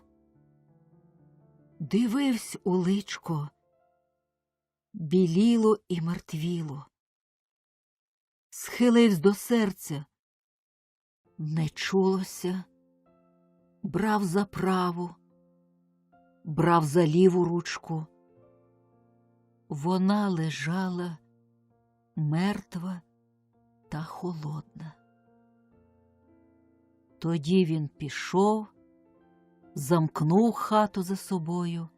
дивився у личко, біліло і мертвіло. Схилився до серця, не чулося, брав за праву, брав за ліву ручку. Вона лежала мертва та холодна. Тоді він пішов, замкнув хату за собою.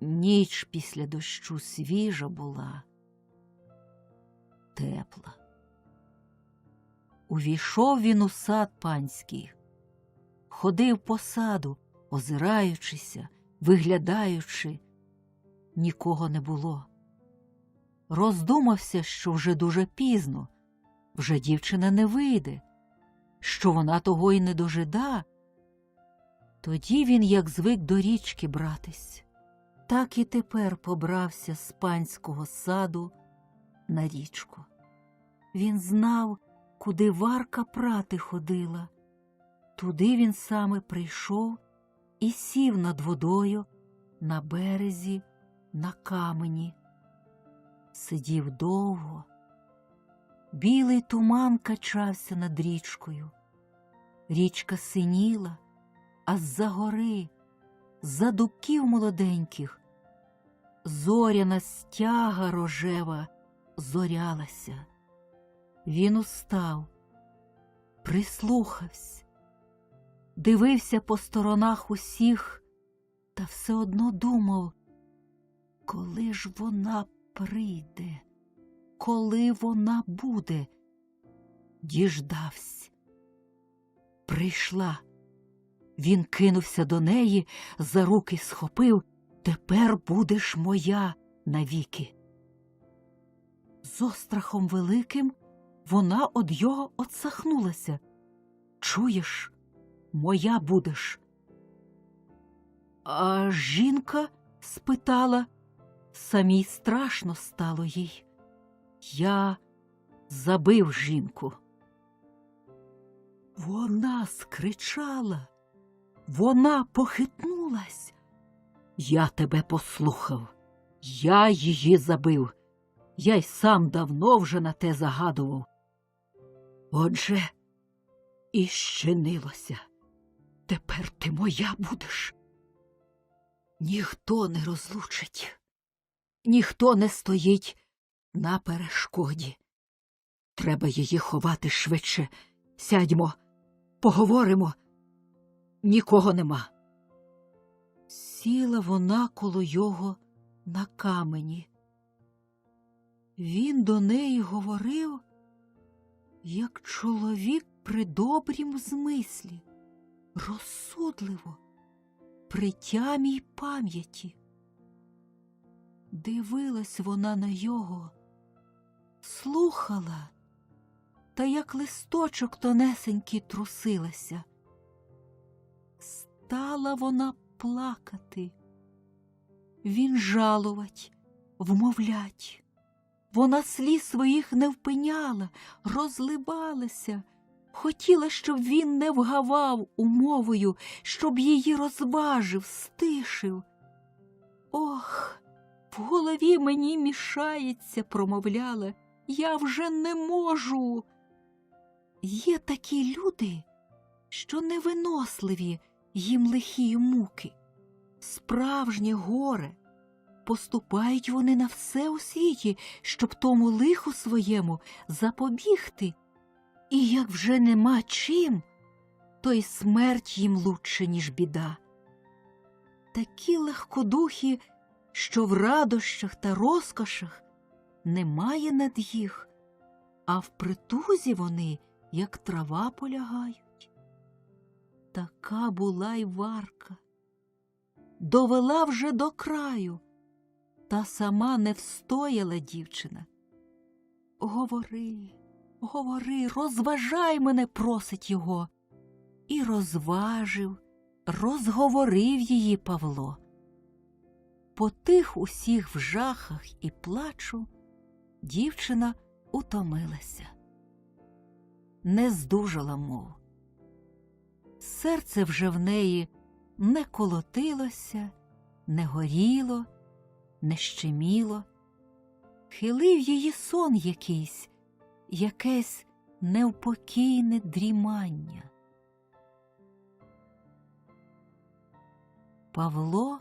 Ніч після дощу свіжа була, тепла. Увійшов він у сад панський, ходив по саду, озираючися, виглядаючи. Нікого не було. Роздумався, що вже дуже пізно, вже дівчина не вийде, що вона того й не дожида. Тоді він, як звик до річки братись, так і тепер побрався з панського саду на річку. Він знав, куди Варка прати ходила. Туди він саме прийшов і сів над водою на березі, на камені. Сидів довго. Білий туман качався над річкою. Річка синіла, а з-за гори, з-за дубків молоденьких, зоряна стяга рожева зорялася. Він устав, прислухався, дивився по сторонах усіх, та все одно думав, коли ж вона прийде, коли вона буде. Діждавсь. Прийшла. Він кинувся до неї, за руки схопив: «Тепер будеш моя навіки». З острахом великим вона од його отсахнулася: «Чуєш, моя будеш». А жінка спитала, самій страшно стало їй: «Я забив жінку». Вона скричала, вона похитнулась: «Я тебе послухав, я її забив, я й сам давно вже на те загадував». Отже, і щинилося. Тепер ти моя будеш. Ніхто не розлучить, ніхто не стоїть на перешкоді. Треба її ховати швидше. Сядьмо, поговоримо. Нікого нема. Сіла вона коло його на камені. Він до неї говорив, як чоловік при добрім змислі, розсудливо, при тямій пам'яті. Дивилась вона на його, слухала, та як листочок тонесенький трусилася. Стала вона плакати. Він жалувать, вмовлять. Вона сліз своїх не впиняла, розлибалася. Хотіла, щоб він не вгавав умовою, щоб її розважив, стишив. Ох, в голові мені мішається, промовляла, я вже не можу. Є такі люди, що невиносливі їм лихі муки, справжнє горе. Поступають вони на все у світі, щоб тому лиху своєму запобігти. І як вже нема чим, то й смерть їм лучше, ніж біда. Такі легкодухі, що в радощах та розкошах немає над їх, а в притузі вони, як трава, полягають. Така була й Варка. Довела вже до краю, та сама не встояла дівчина. Говори, говори, розважай мене, просить його. І розважив, розговорив її Павло. По тих усіх вжахах і плачу дівчина утомилася. Не здужала мов. Серце вже в неї не колотилося, не горіло, не щеміло. Хилив її сон якийсь, якесь невпокійне дрімання. Павло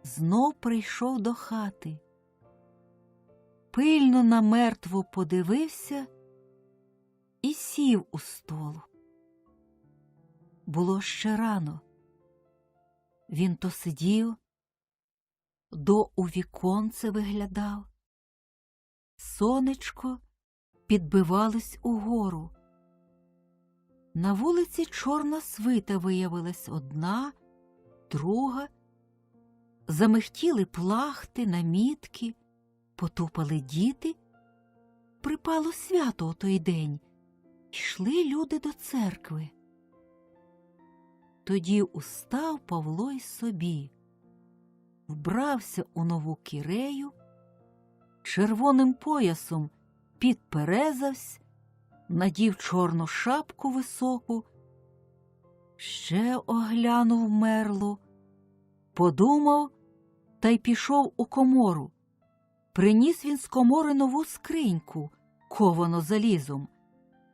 знов прийшов до хати. Пильно на мертву подивився і сів у столу. Було ще рано. Він то сидів, до у віконце виглядав. Сонечко підбивалось угору. На вулиці чорна свита виявилась одна, друга. Замихтіли плахти, намітки, потупали діти. Припало свято у той день. Йшли люди до церкви. Тоді устав Павло й собі, вбрався у нову кірею, червоним поясом підперезавсь, надів чорну шапку високу, ще оглянув мерлу, подумав та й пішов у комору. Приніс він з комори нову скриньку, ковану залізом,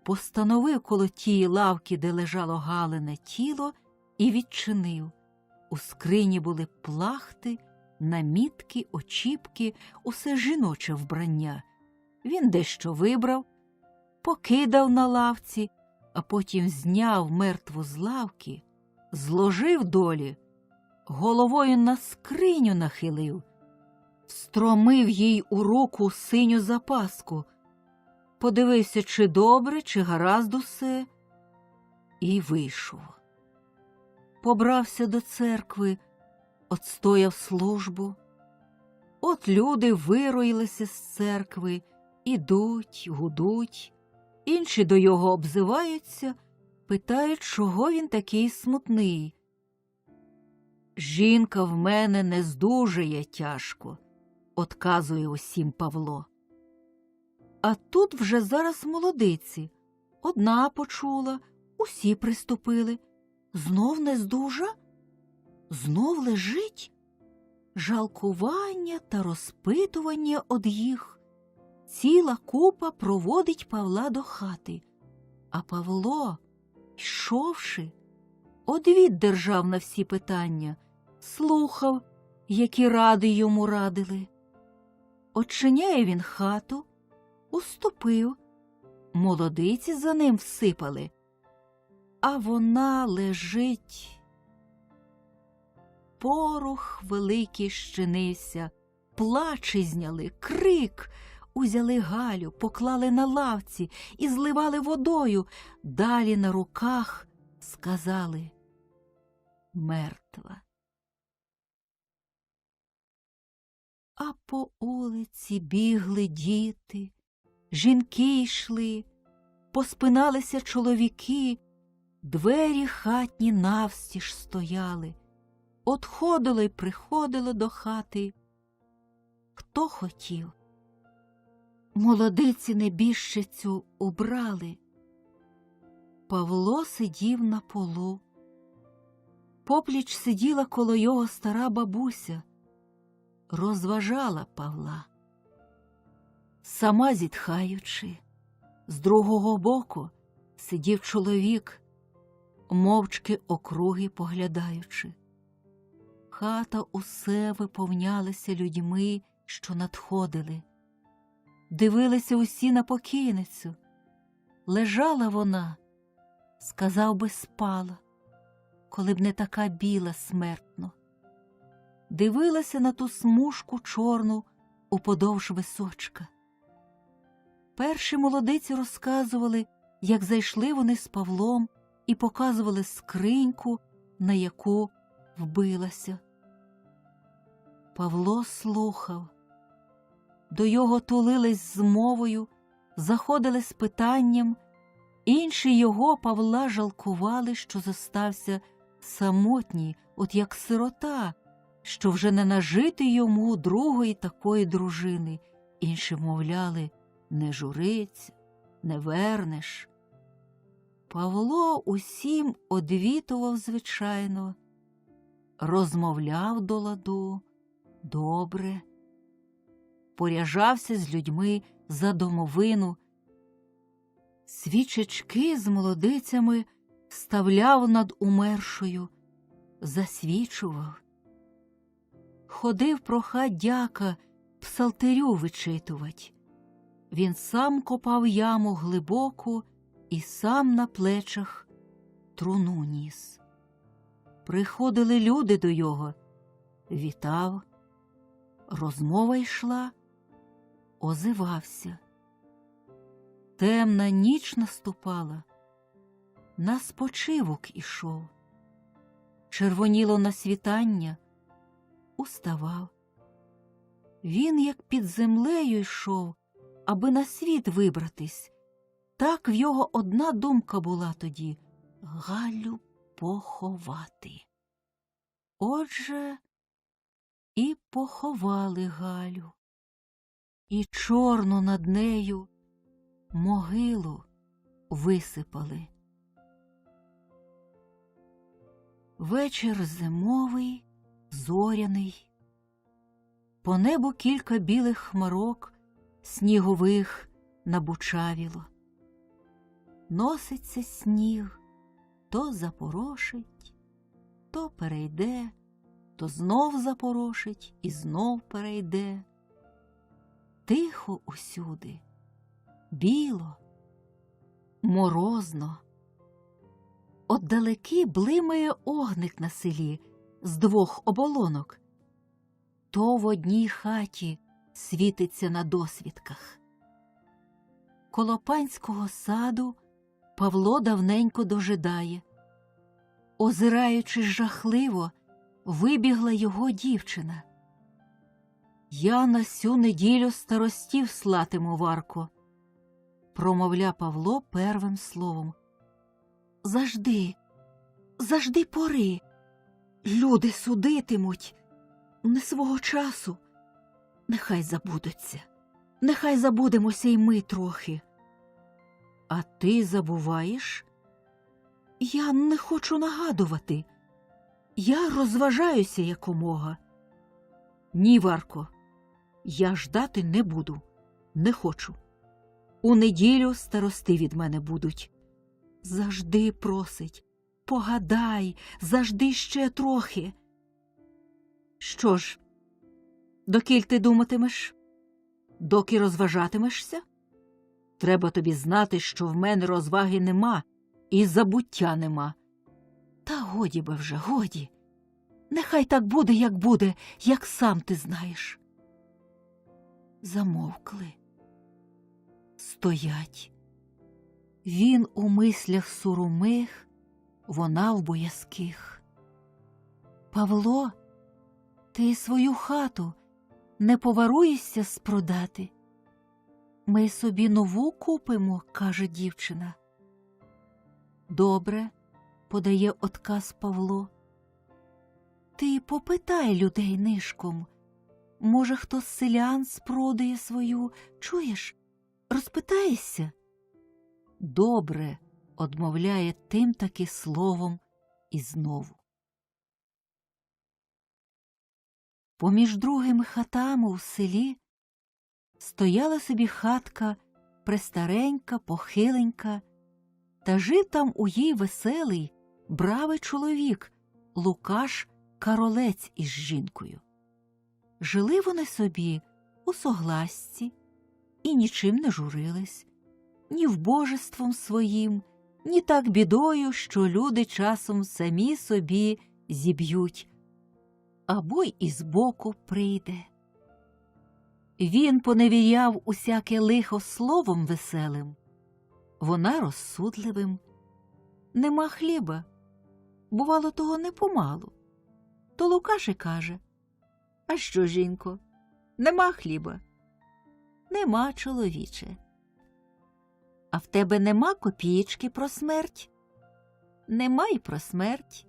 постановив коло тієї лавки, де лежало Галине тіло, і відчинив. У скрині були плахти, намітки, очіпки, усе жіноче вбрання. Він дещо вибрав, покидав на лавці, а потім зняв мертву з лавки, зложив долі, головою на скриню нахилив, встромив їй у руку синю запаску, подивився, чи добре, чи гаразд усе, і вийшов. Побрався до церкви, отстояв службу. От люди вироїлися з церкви, ідуть, гудуть, інші до його обзиваються, питають, чого він такий смутний. «Жінка в мене не здужує тяжко», – отказує усім Павло. А тут вже зараз молодиці. Одна почула, усі приступили. Знов не здужа? Знов лежить? Жалкування та розпитування од їх. Ціла купа проводить Павла до хати. А Павло, йшовши, одвід держав на всі питання, слухав, які ради йому радили. Очиняє він хату, уступив, молодиці за ним всипали, а вона лежить. Порох великий щинився, плачі зняли, крик. Узяли Галю, поклали на лавці і зливали водою. Далі на руках сказали: мертва. А по улиці бігли діти, жінки йшли, поспиналися чоловіки, двері хатні навстіж стояли. Отходило й приходило до хати хто хотів. Молодиці небіжчицю убрали. Павло сидів на полу. Попліч сиділа коло його стара бабуся. Розважала Павла. Сама зітхаючи, з другого боку сидів чоловік, мовчки округи поглядаючи. Хата усе виповнялася людьми, що надходили. Дивилися усі на покійницю. Лежала вона, сказав би, спала, коли б не така біла смертно. Дивилася на ту смужку чорну уподовж височка. Перші молодиці розказували, як зайшли вони з Павлом і показували скриньку, на яку вбилася. Павло слухав. До його тулились з мовою, заходили з питанням. Інші його, Павла, жалкували, що зостався самотній, от як сирота, що вже не нажити йому другої такої дружини. Інші мовляли: не журиться, не вернеш. Павло усім одвітував звичайно, розмовляв до ладу, добре, поряжався з людьми за домовину, свічечки з молодицями ставляв над умершою, засвічував. Ходив прохать дяка псалтирю вичитувать. Він сам копав яму глибоку і сам на плечах труну ніс. Приходили люди до його, вітав, розмова йшла, озивався. Темна ніч наступала, на спочивок ішов. Червоніло на світання, уставав. Він, як під землею йшов, аби на світ вибратись. Так в його одна думка була тоді — Галю поховати. Отже, і поховали Галю, і чорну над нею могилу висипали. Вечір зимовий, зоряний. По небу кілька білих хмарок снігових набучавіло. Носиться сніг, то запорошить, то перейде, то знов запорошить і знов перейде. Тихо усюди, біло, морозно. Отдалеки блимає огник на селі з двох оболонок. То в одній хаті світиться на досвідках. Коло панського саду Павло давненько дожидає. Озираючись жахливо, вибігла його дівчина. «Я на сю неділю старостів слатиму, Варко», – промовля Павло первим словом. «Завжди, завжди пори. Люди судитимуть. Не свого часу. Нехай забудуться. Нехай забудемося й ми трохи». «А ти забуваєш?» «Я не хочу нагадувати. Я розважаюся якомога». «Ні, Варко, я ждати не буду. Не хочу. У неділю старости від мене будуть». Завжди просить. Погадай, зажди ще трохи. Що ж, докіль ти думатимеш? Доки розважатимешся? Треба тобі знати, що в мене розваги нема і забуття нема. Та годі би вже, годі. Нехай так буде, як сам ти знаєш. Замовкли. Стоять. Він у мислях сурумих, вона в боязких. Павло, ти свою хату не поваруєшся спродати? Ми собі нову купимо, каже дівчина. Добре, подає отказ Павло. Ти попитай людей нишком. Може, хто з селян спродає свою, чуєш, розпитаєшся? Добре, одмовляє тим таки словом і знову. Поміж другими хатами у селі стояла собі хатка престаренька, похиленька, та жив там у їй веселий, бравий чоловік Лукаш Каролець із жінкою. Жили вони собі у согласці і нічим не журились, ні вбожеством своїм, ні так бідою, що люди часом самі собі зіб'ють, або й із боку прийде. Він поневіряв усяке лихо словом веселим, вона розсудливим. Нема хліба, бувало, того не помалу. То Лукаш і каже: а що, жінко, нема хліба? Нема, чоловіче. А в тебе нема копієчки про смерть? Нема й про смерть.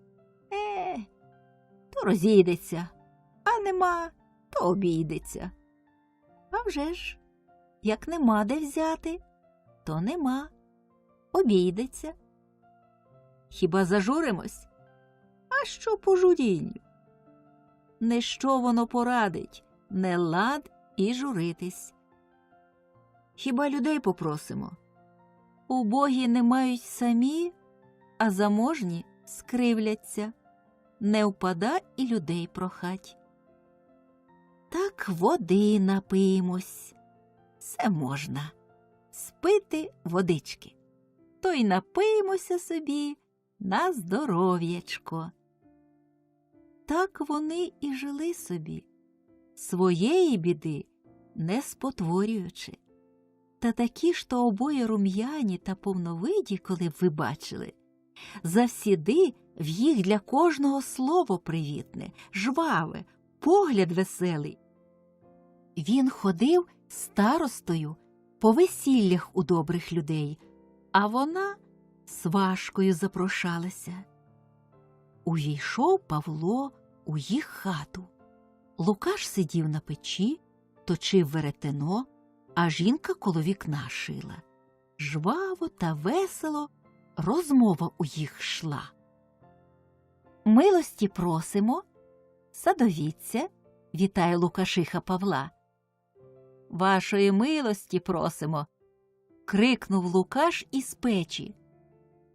То розійдеться, а нема, то обійдеться. А вже ж, як нема де взяти, то нема, обійдеться. Хіба зажуримось? А що по журінню? Не що воно порадить, не лад і журитись. Хіба людей попросимо? Убогі не мають самі, а заможні скривляться. Не впада і людей прохать. Так води напиємось. Все можна. Спити водички. То й напиємося собі на здоров'ячко. Так вони і жили собі, своєї біди не спотворюючи. Та такі ж то обоє рум'яні та повновиді, коли б ви бачили, завсіди в їх для кожного слово привітне, жваве, погляд веселий. Він ходив старостою по весіллях у добрих людей, а вона сважкою запрошалася. Увійшов Павло у їх хату. Лукаш сидів на печі, точив веретено, а жінка коло вікна шила. Жваво та весело розмова у їх йшла. «Милості просимо, садовіться», – вітає Лукашиха Павла. «Вашої милості просимо», – крикнув Лукаш із печі.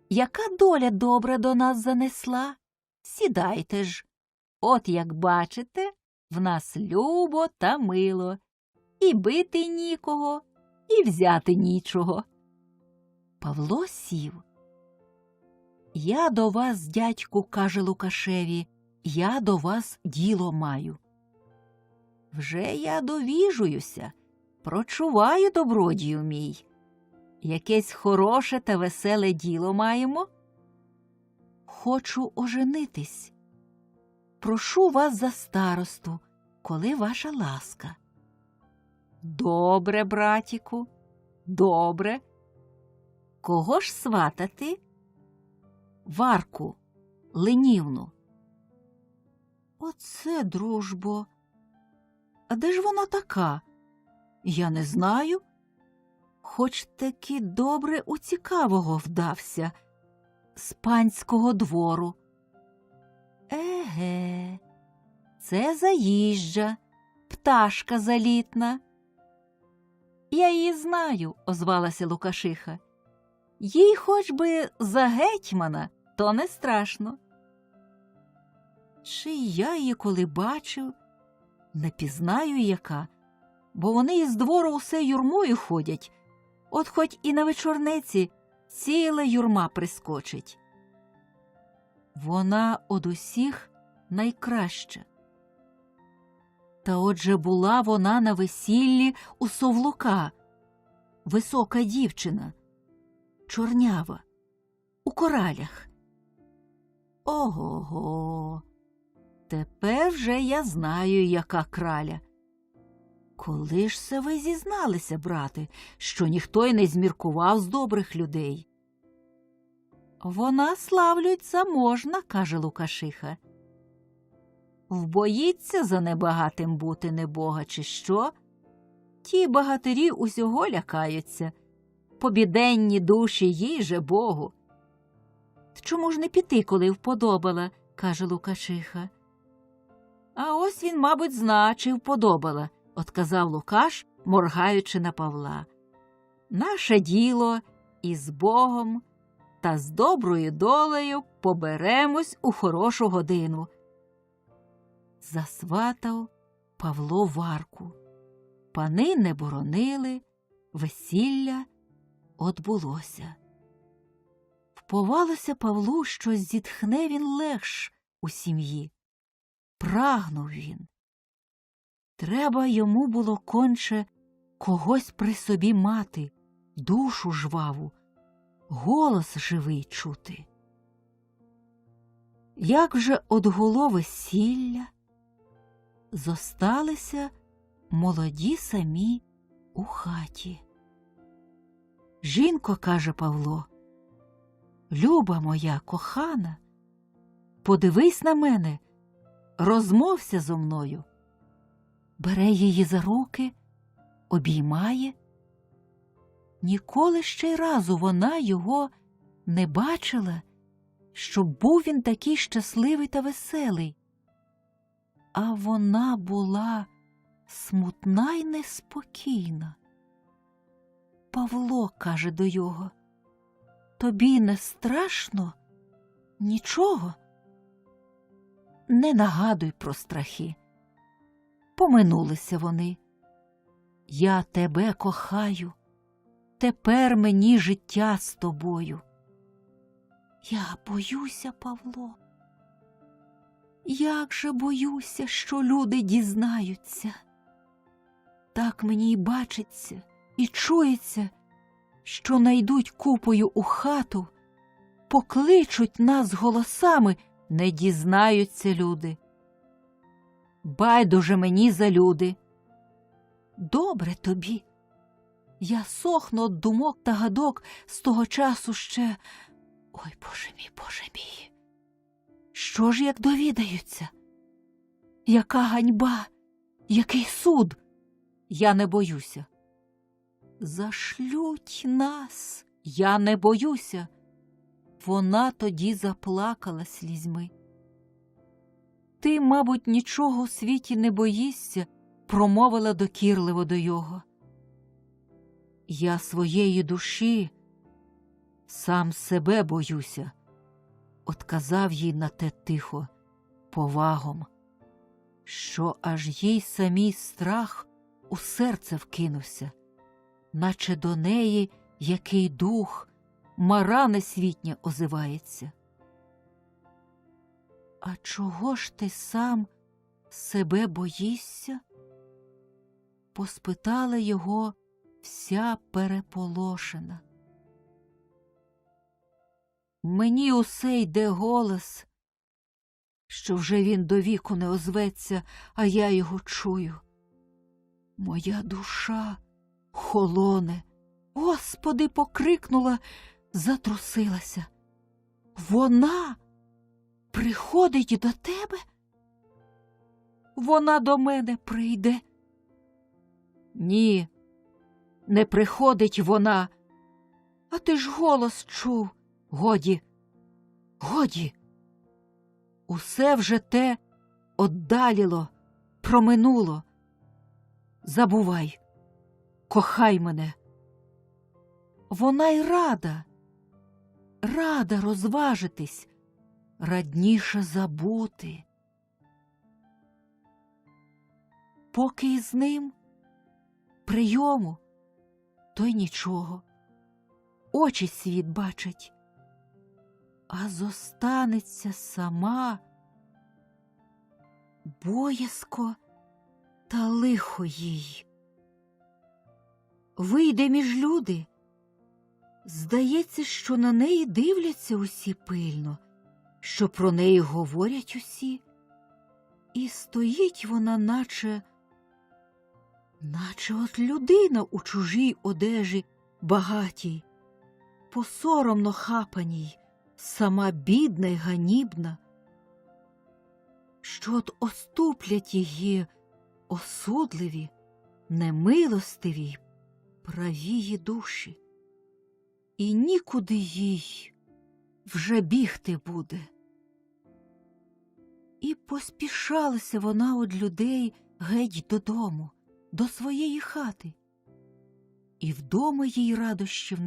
«Яка доля добра до нас занесла? Сідайте ж. От як бачите, в нас любо та мило, і бити нікого, і взяти нічого». Павло сів. «Я до вас, дядьку, – каже Лукашеві, – я до вас діло маю». «Вже я довіжуюся, прочуваю, добродію мій. Якесь хороше та веселе діло маємо?» «Хочу оженитись. Прошу вас за старосту, коли ваша ласка». «Добре, братіку, добре. Кого ж сватати?» «Варку Ленівну». «Оце, дружбо! А де ж вона така? Я не знаю. Хоч таки добре у цікавого вдався, з панського двору». «Еге, це заїжджа, пташка залітна». «Я її знаю», – озвалася Лукашиха. «Їй хоч би за гетьмана, то не страшно. Чи я її коли бачив, не пізнаю яка, бо вони із двору усе юрмою ходять, от хоч і на вечорниці ціла юрма прискочить. Вона од усіх найкраща. Та отже була вона на весіллі у Совлука, висока дівчина, чорнява, у коралях. Ого-го, тепер вже я знаю, яка краля. Коли ж се ви зізналися, брате, що ніхто й не зміркував з добрих людей? Вона, славлють, заможна, каже Лукашиха. Вбоїться за небагатим бути небога, чи що? Ті багатирі усього лякаються. Побіденні душі їй же Богу. Чому ж не піти, коли вподобала, каже Лукашиха. А ось він, мабуть, зна, чи вподобала, отказав Лукаш, моргаючи на Павла. Наше діло із Богом та з доброю долею поберемось у хорошу годину. Засватав Павло Варку. Пани не боронили, весілля одбулося. Вповалося Павлу, що зітхне він легш у сім'ї. Прагнув він. Треба йому було конче когось при собі мати, душу жваву, голос живий чути. Як же одгуло весілля, зосталися молоді самі у хаті. Жінко, каже Павло, люба моя, кохана, подивись на мене, розмовся зо мною. Бере її за руки, обіймає. Ніколи ще й разу вона його не бачила, щоб був він такий щасливий та веселий. А вона була смутна й неспокійна. Павло каже до його, тобі не страшно? Нічого? Не нагадуй про страхи. Поминулися вони. Я тебе кохаю, тепер мені життя з тобою. Я боюся, Павло. Як же боюся, що люди дізнаються. Так мені й бачиться, і чується, що найдуть купою у хату, покличуть нас голосами, не дізнаються люди. Байдуже мені за люди. Добре тобі. Я сохну од думок та гадок з того часу ще. Ой, Боже мій, Боже мій. Що ж, як довідаються? Яка ганьба, який суд? Я не боюся. Зашлють нас, я не боюся. Вона тоді заплакала слізьми. Ти, мабуть, нічого у світі не боїшся, промовила докірливо до його. Я своєї душі сам себе боюся, отказав їй на те тихо, повагом, що аж їй самій страх у серце вкинувся, наче до неї який дух, мара несвітня озивається. А чого ж ти сам себе боїшся? Поспитала його вся переполошена. Мені усе йде голос, що вже він до віку не озветься, а я його чую. Моя душа холоне. Господи, покрикнула, затрусилася. Вона приходить до тебе? Вона до мене прийде. Ні, не приходить вона. А ти ж голос чув. Годі, годі. Усе вже те оддаліло, проминуло. Забувай, кохай мене. Вона й рада розважитись, радніше забути. Поки із ним прийому, то й нічого. Очі світ бачать, а зостанеться сама боязко та лихо їй. Вийде між люди, здається, що на неї дивляться усі пильно, що про неї говорять усі, і стоїть вона, наче от людина у чужій одежі багатій, посоромно хапаній, сама бідна й ганібна, що от оступлять її осудливі, немилостиві, правії душі, і нікуди їй вже бігти буде. І поспішалася вона од людей геть додому, до своєї хати. І вдома їй радощів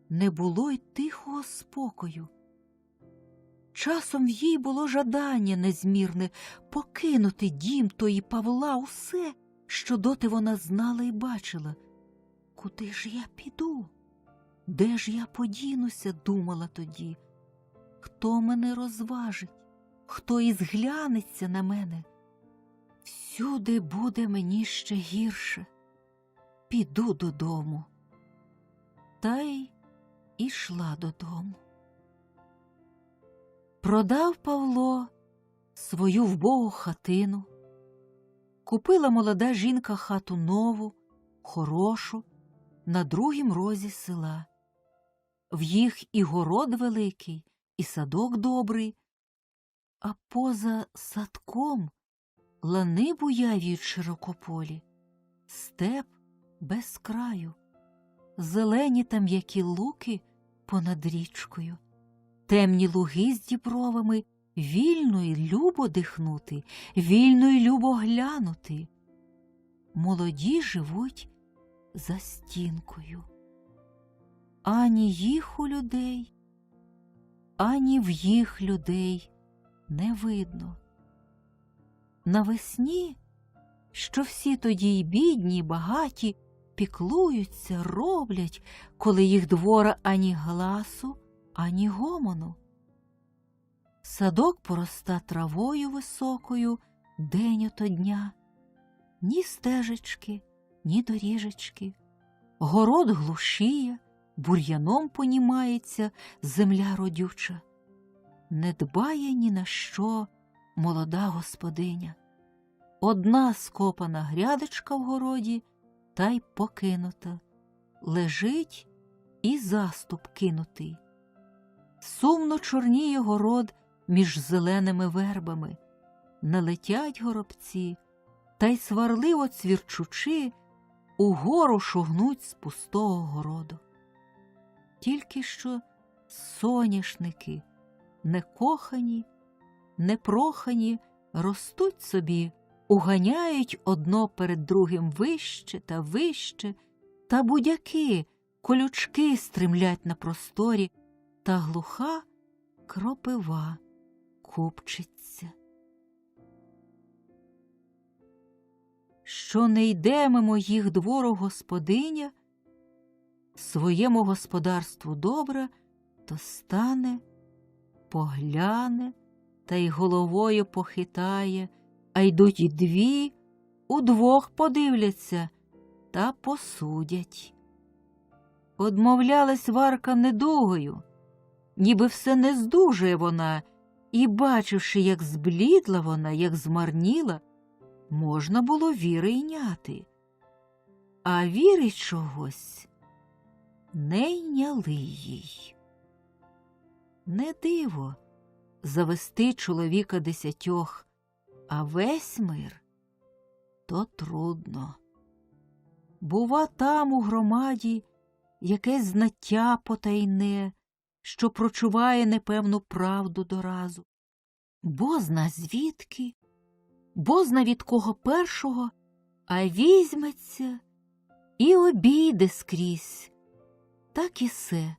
не було й тихого спокою. Часом їй було жадання незмірне покинути дім тої Павла, усе, що доти вона знала і бачила. Куди ж я піду? Де ж я подінуся, думала тоді. Хто мене розважить? Хто і зглянеться на мене? Всюди буде мені ще гірше. Піду додому. Та й ішла додому. Продав Павло свою вбогу хатину. Купила молода жінка хату нову, хорошу, на другім розі села. В їх і город великий, і садок добрий, а поза садком лани буявіють широкополі, степ без краю, зелені та м'які луки понад річкою, темні луги з дібровами, вільно й любо дихнути, вільно й любо глянути. Молоді живуть за стінкою. Ані їх у людей, ані в їх людей не видно. Навесні, що всі тоді й бідні, й багаті, піклуються, роблять, коли їх двора ані гласу, ані гомону. Садок пороста травою високою день ото дня, ні стежечки, ні доріжечки. Город глушіє, бур'яном понімається земля родюча. Не дбає ні на що молода господиня. Одна скопана грядочка в городі, та й покинута. Лежить і заступ кинутий. Сумно чорніє город між зеленими вербами. Налетять горобці, та й сварливо цвірчучи, угору шугнуть з пустого городу. Тільки що соняшники, некохані, непрохані, ростуть собі, уганяють одно перед другим вище та вище, та будяки, колючки стримлять на просторі, та глуха кропива купчиться. Що не йде мимо їх двору господиня, своєму господарству добра, то стане, погляне та й головою похитає, а йдуть і дві, удвох подивляться та посудять. Одмовлялась Варка недугою, ніби все не здужує вона, і, бачивши, як зблідла вона, як змарніла, можна було віри йняти. А віри чогось не йняли їй. Не диво завести чоловіка 10, а весь мир – то трудно. Бува там у громаді якесь знаття потайне, що прочуває непевну правду доразу. Бозна звідки, бозна від кого першого, а візьметься і обійде скрізь. Так і се,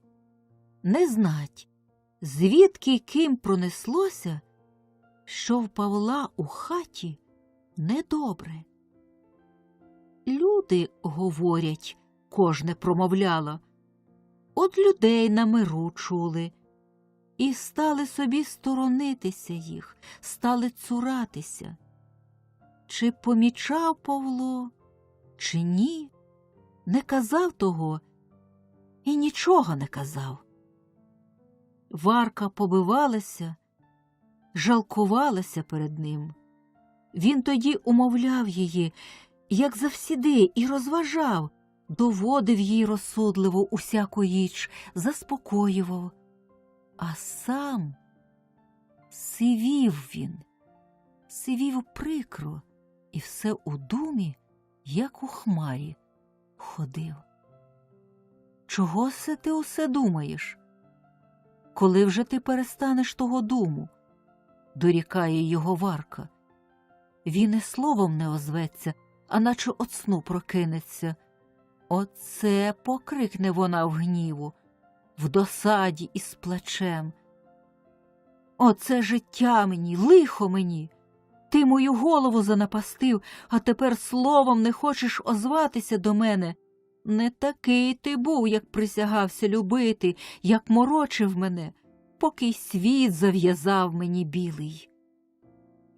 не знать, звідки ким пронеслося, що в Павла у хаті недобре. Люди говорять, кожне промовляло, от людей на миру чули, і стали собі сторонитися їх, стали цуратися. Чи помічав Павло, чи ні, не казав того і нічого не казав. Варка побивалася, жалкувалася перед ним. Він тоді умовляв її, як завсіди, і розважав, доводив їй розсудливо усяку річ, заспокоював. А сам сивів він, сивів прикро, і все у думі, як у хмарі, ходив. Чого се ти усе думаєш? Коли вже ти перестанеш того думу? Дорікає його Варка. Він і словом не озветься, а наче от сну прокинеться. Оце покрикне вона в гніву, в досаді і з плачем. Оце життя мені, лихо мені. Ти мою голову занапастив, а тепер словом не хочеш озватися до мене. Не такий ти був, як присягався любити, як морочив мене, поки й світ зав'язав мені білий.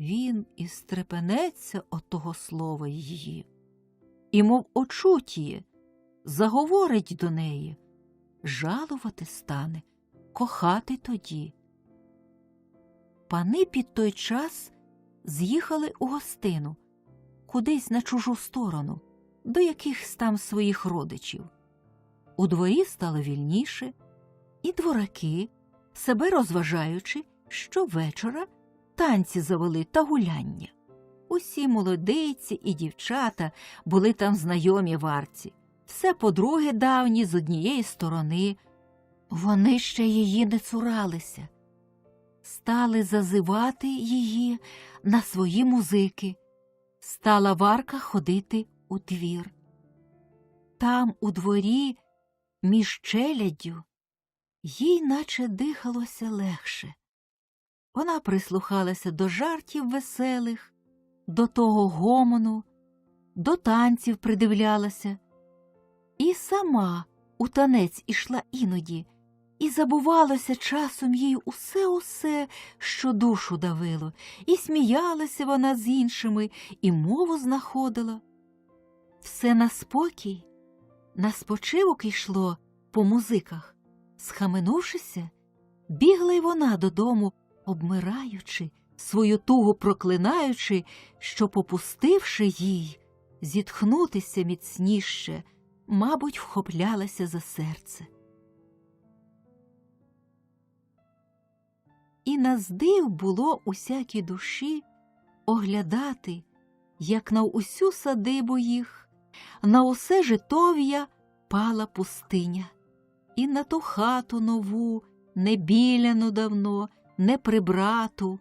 Він і стрепенеться от того слова її, і, мов очутіє, заговорить до неї, жалувати стане, кохати тоді. Пани під той час з'їхали у гостину, кудись на чужу сторону, до якихось там своїх родичів. У дворі стало вільніше, і двораки, себе розважаючи, щовечора танці завели та гуляння. Усі молодиці і дівчата були там знайомі Варці, все подруги давні з однієї сторони. Вони ще її не цуралися. Стали зазивати її на свої музики. Стала Варка ходити у двір. Там, у дворі, між челяддю, їй наче дихалося легше. Вона прислухалася до жартів веселих, до того гомону, до танців придивлялася. І сама у танець ішла іноді, і забувалося часом їй усе, що душу давило, і сміялася вона з іншими, і мову знаходила. Все на спокій, на спочивок йшло по музиках. Схаменувшися, бігла й вона додому, обмираючи, свою тугу проклинаючи, що, попустивши їй, зітхнутися міцніше, мабуть, вхоплялася за серце. І наздив було усякій душі оглядати, як на усю садибу їх, на усе житов'я пала пустиня, і на ту хату нову, не біляну давно, не прибрату,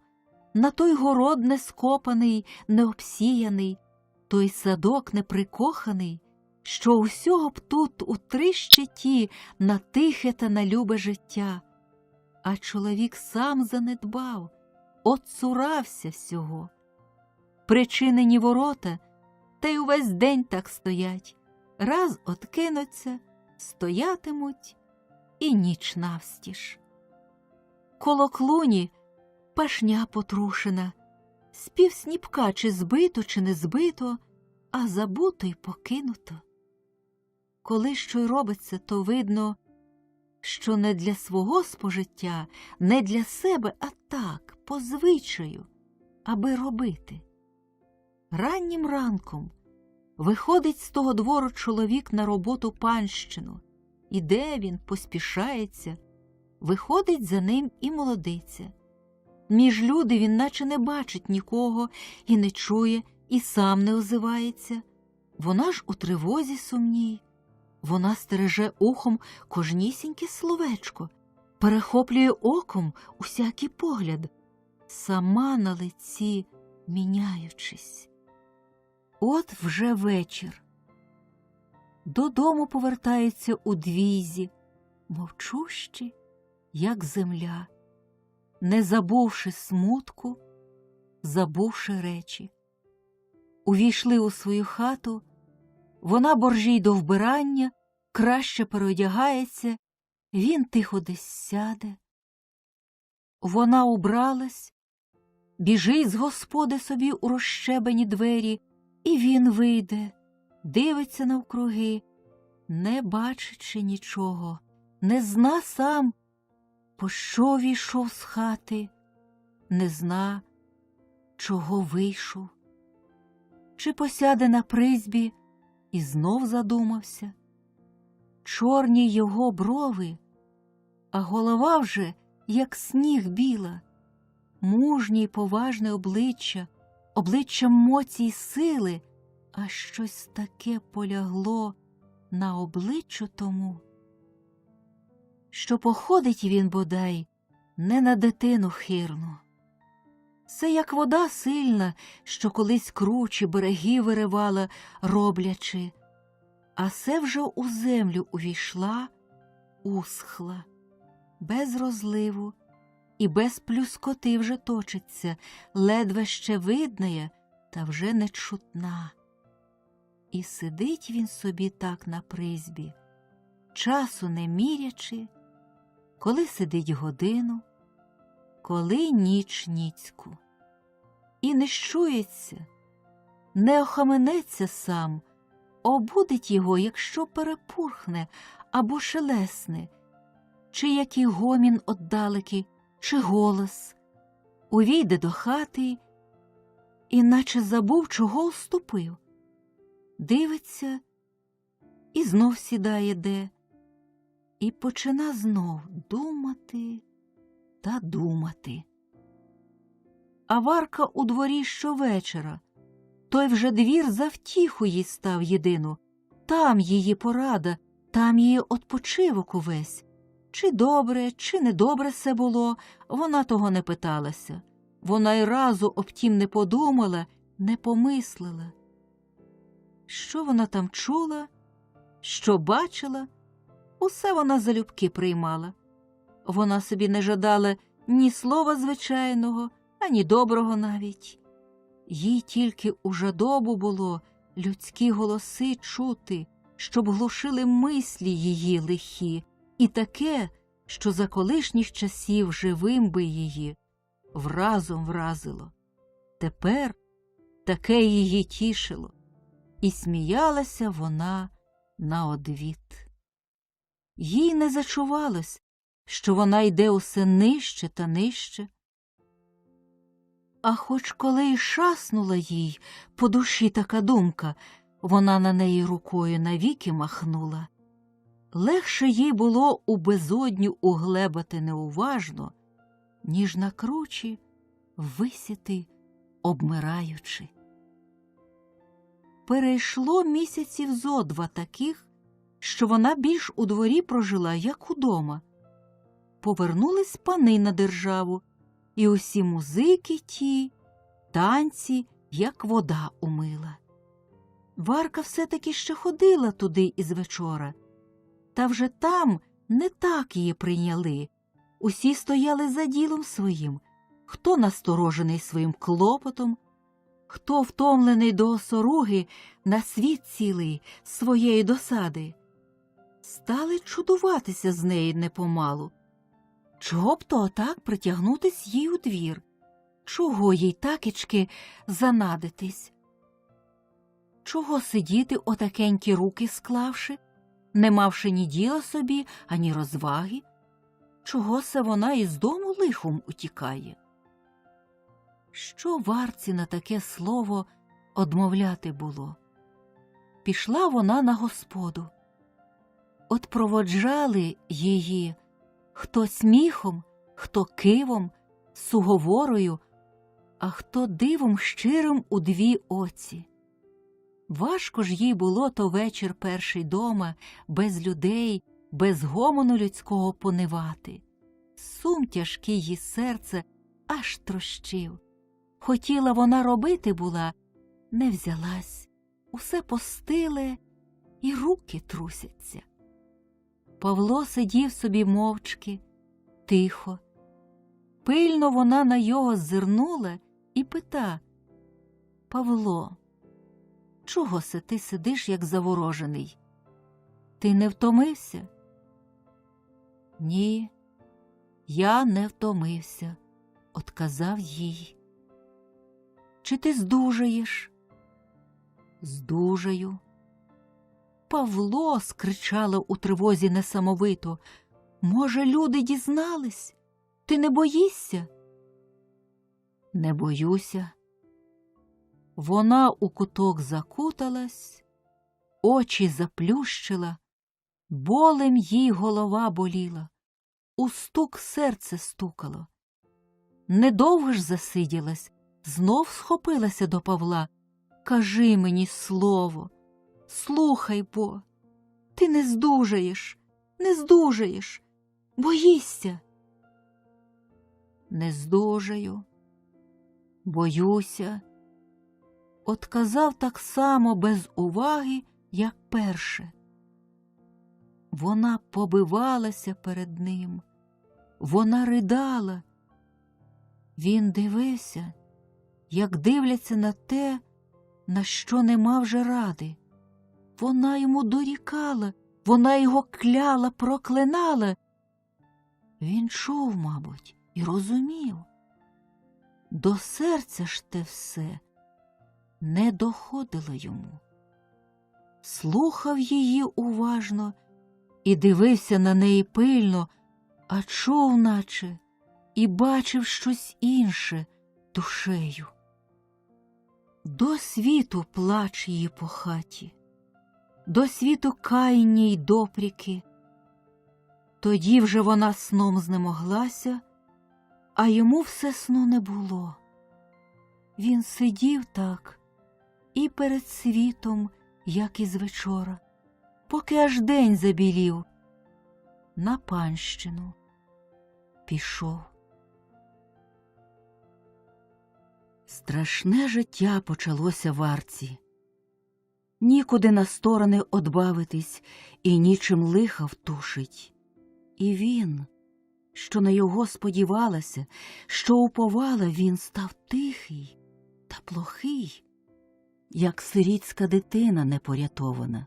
на той город не скопаний, не обсіяний, той садок не прикоханий, що усього б тут у три щиті на тихе та на любе життя. А чоловік сам занедбав, отцурався всього. Причинені ворота, та й увесь день так стоять, раз откинуться, стоятимуть і ніч навстіж. Коло клуні пашня потрушена, спів сніпка чи збито, чи не збито, а забуто й покинуто. Коли що й робиться, то видно, що не для свого спожиття, не для себе, а так, по звичаю, аби робити. Раннім ранком виходить з того двору чоловік на роботу панщину. Іде він, поспішається, виходить за ним і молодиця. Між люди він наче не бачить нікого і не чує, і сам не озивається. Вона ж у тривозі сумній. Вона стереже ухом кожнісіньке словечко, перехоплює оком усякий погляд, сама на лиці міняючись. От вже вечір. Додому повертаються удвізі, мовчущі як земля, не забувши смутку, забувши речі. Увійшли у свою хату, вона боржій до вбирання, краще переодягається, він тихо десь сяде. Вона убралась, біжить з господи собі у розщебені двері, і він вийде, дивиться навкруги, не бачачи нічого, не зна сам, пощо війшов з хати, не зна, чого вийшов. Чи посяде на призьбі і знов задумався. Чорні його брови, а голова вже, як сніг біла, мужнє й поважне обличчя, обличчя моці й сили, а щось таке полягло на обличчю тому, що походить він, бодай, не на дитину хирну. Це як вода сильна, що колись кручі береги виривала, роблячи, а се вже у землю увійшла, усхла, без розливу і без плюскоти вже точиться, ледве ще видная, та вже не чутна. І сидить він собі так на призьбі, часу не мірячи, коли сидить годину, коли ніч ніцьку. І не щується, не охаменеться сам, обудить його, якщо перепурхне або шелесне, чи який гомін отдалеки, чи голос. Увійде до хати, іначе забув, чого уступив. Дивиться і знов сідає де, і почина знов думати та думати. А Варка у дворі щовечора, той вже двір за втіху їй став єдину, там її порада, там її odpoczywок увесь. Чи добре, чи недобре се було, вона того не питалася. Вона й разу об тім не подумала, не помислила. Що вона там чула, що бачила, усе вона залюбки приймала. Вона собі не жадала ні слова звичайного, ані доброго навіть. Їй тільки у жадобу було людські голоси чути, щоб глушили мислі її лихі, і таке, що за колишніх часів живим би її вразом вразило. Тепер таке її тішило, і сміялася вона на одвіт. Їй не зачувалось, що вона йде усе нижче та нижче. А хоч коли й шаснула їй по душі така думка, вона на неї рукою навіки махнула. Легше їй було у безодню углебати неуважно, ніж на кручі висіти, обмираючи. Перейшло місяців зо два таких, що вона більш у дворі прожила, як удома. Повернулись пани на державу, і усі музики ті, танці, як вода умила. Варка все-таки ще ходила туди із вечора, та вже там не так її прийняли. Усі стояли за ділом своїм, хто насторожений своїм клопотом, хто втомлений до осоруги на світ цілий своєї досади. Стали чудуватися з неї непомалу. Чого б то отак притягнутись їй у двір? Чого їй такічки занадитись? Чого сидіти отакенькі руки склавши, не мавши ні діла собі, ані розваги? Чого се вона із дому лихом утікає? Що Варці на таке слово одмовляти було? Пішла вона на господу. От проводжали її хто сміхом, хто кивом, суговорою, а хто дивом щирим у дві оці. Важко ж їй було то вечір перший дома, без людей, без гомону людського понивати. Сум тяжкий їй серце аж трощив. Хотіла вона робити була, не взялась, усе постиле, і руки трусяться. Павло сидів собі мовчки, тихо. Пильно вона на його зирнула і пита: «Павло, чого се ти сидиш, як заворожений? Ти не втомився?» «Ні, я не втомився», – отказав їй. «Чи ти здужаєш?» «Здужаю». «Павло!» – скричала у тривозі несамовито. «Може, люди дізнались? Ти не боїшся?» «Не боюся». Вона у куток закуталась, очі заплющила, болем їй голова боліла, у стук серце стукало. Недовго ж засиділась, знов схопилася до Павла. «Кажи мені слово, слухай бо, ти не здужаєш, не здужаєш, боїшся». «Не здужаю, боюся», – отказав так само без уваги, як перше. Вона побивалася перед ним, вона ридала. Він дивився, як дивляться на те, на що нема вже ради. Вона йому дорікала, вона його кляла, проклинала. Він чув, мабуть, і розумів. До серця ж те все не доходило йому. Слухав її уважно і дивився на неї пильно, а чув наче і бачив щось інше душею. До світу плач її по хаті, до світу каяння й допріки. Тоді вже вона сном знемоглася, а йому все сну не було. Він сидів так і перед світом, як і звечора, поки аж день забілів. На панщину пішов. Страшне життя почалося варці. Нікуди на сторони одбавитись і нічим лиха втушить. І він, що на його сподівалася, що уповала, він став тихий та плохий, як сирітська дитина непорятована.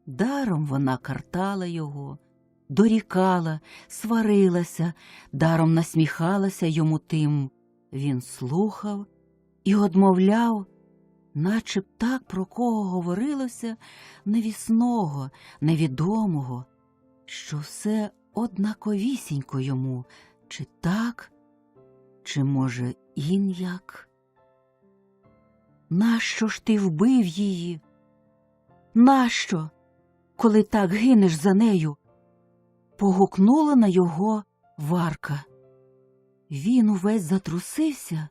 Даром вона картала його, дорікала, сварилася, даром насміхалася йому тим. Він слухав і одмовляв, наче б так, про кого говорилося, невісного, невідомого, що все однаковісінько йому, чи так, чи, може, ін'як. Нащо ж ти вбив її? Нащо, коли так гинеш за нею? Погукнула на його Варка. Він увесь затрусився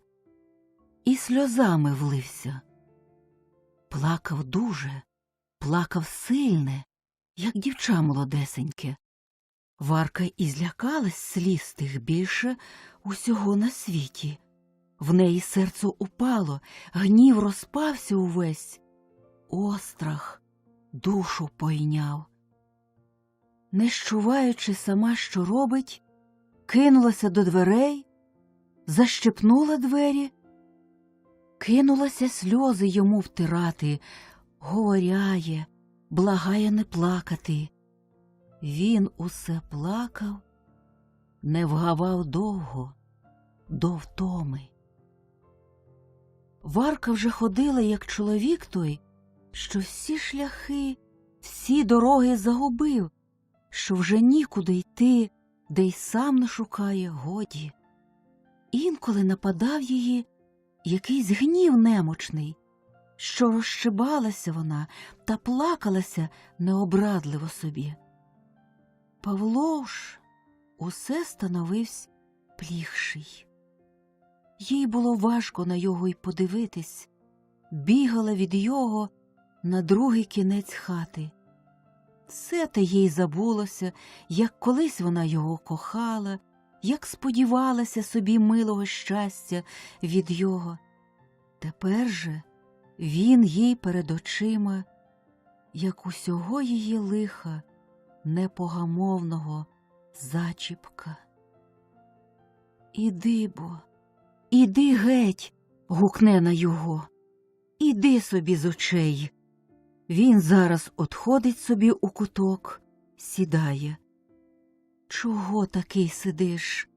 і сльозами влився. Плакав дуже, плакав сильне, як дівча молодесеньке. Варка і злякалась сліз тих більше усього на світі. В неї серце упало, гнів розпався увесь. Острах душу пойняв. Не щуваючи сама, що робить, кинулася до дверей, защепнула двері, кинулася сльози йому втирати, говоряє, благає не плакати. Він усе плакав, не вгавав довго, до втоми. Варка вже ходила, як чоловік той, що всі шляхи, всі дороги загубив, що вже нікуди йти, де й сам не шукає, годі. Інколи нападав її якийсь гнів немочний, що розшибалася вона та плакалася необрадливо собі. Павло ж усе становився пліхший. Їй було важко на його й подивитись, бігала від його на другий кінець хати. Все те їй забулося, як колись вона його кохала, як сподівалася собі милого щастя від його. Тепер же він їй перед очима, як усього її лиха непогамовного зачіпка. Іди бо, іди геть, гукне на його. Іди собі з очей. Він зараз отходить собі у куток, сідає. Чого такий сидиш?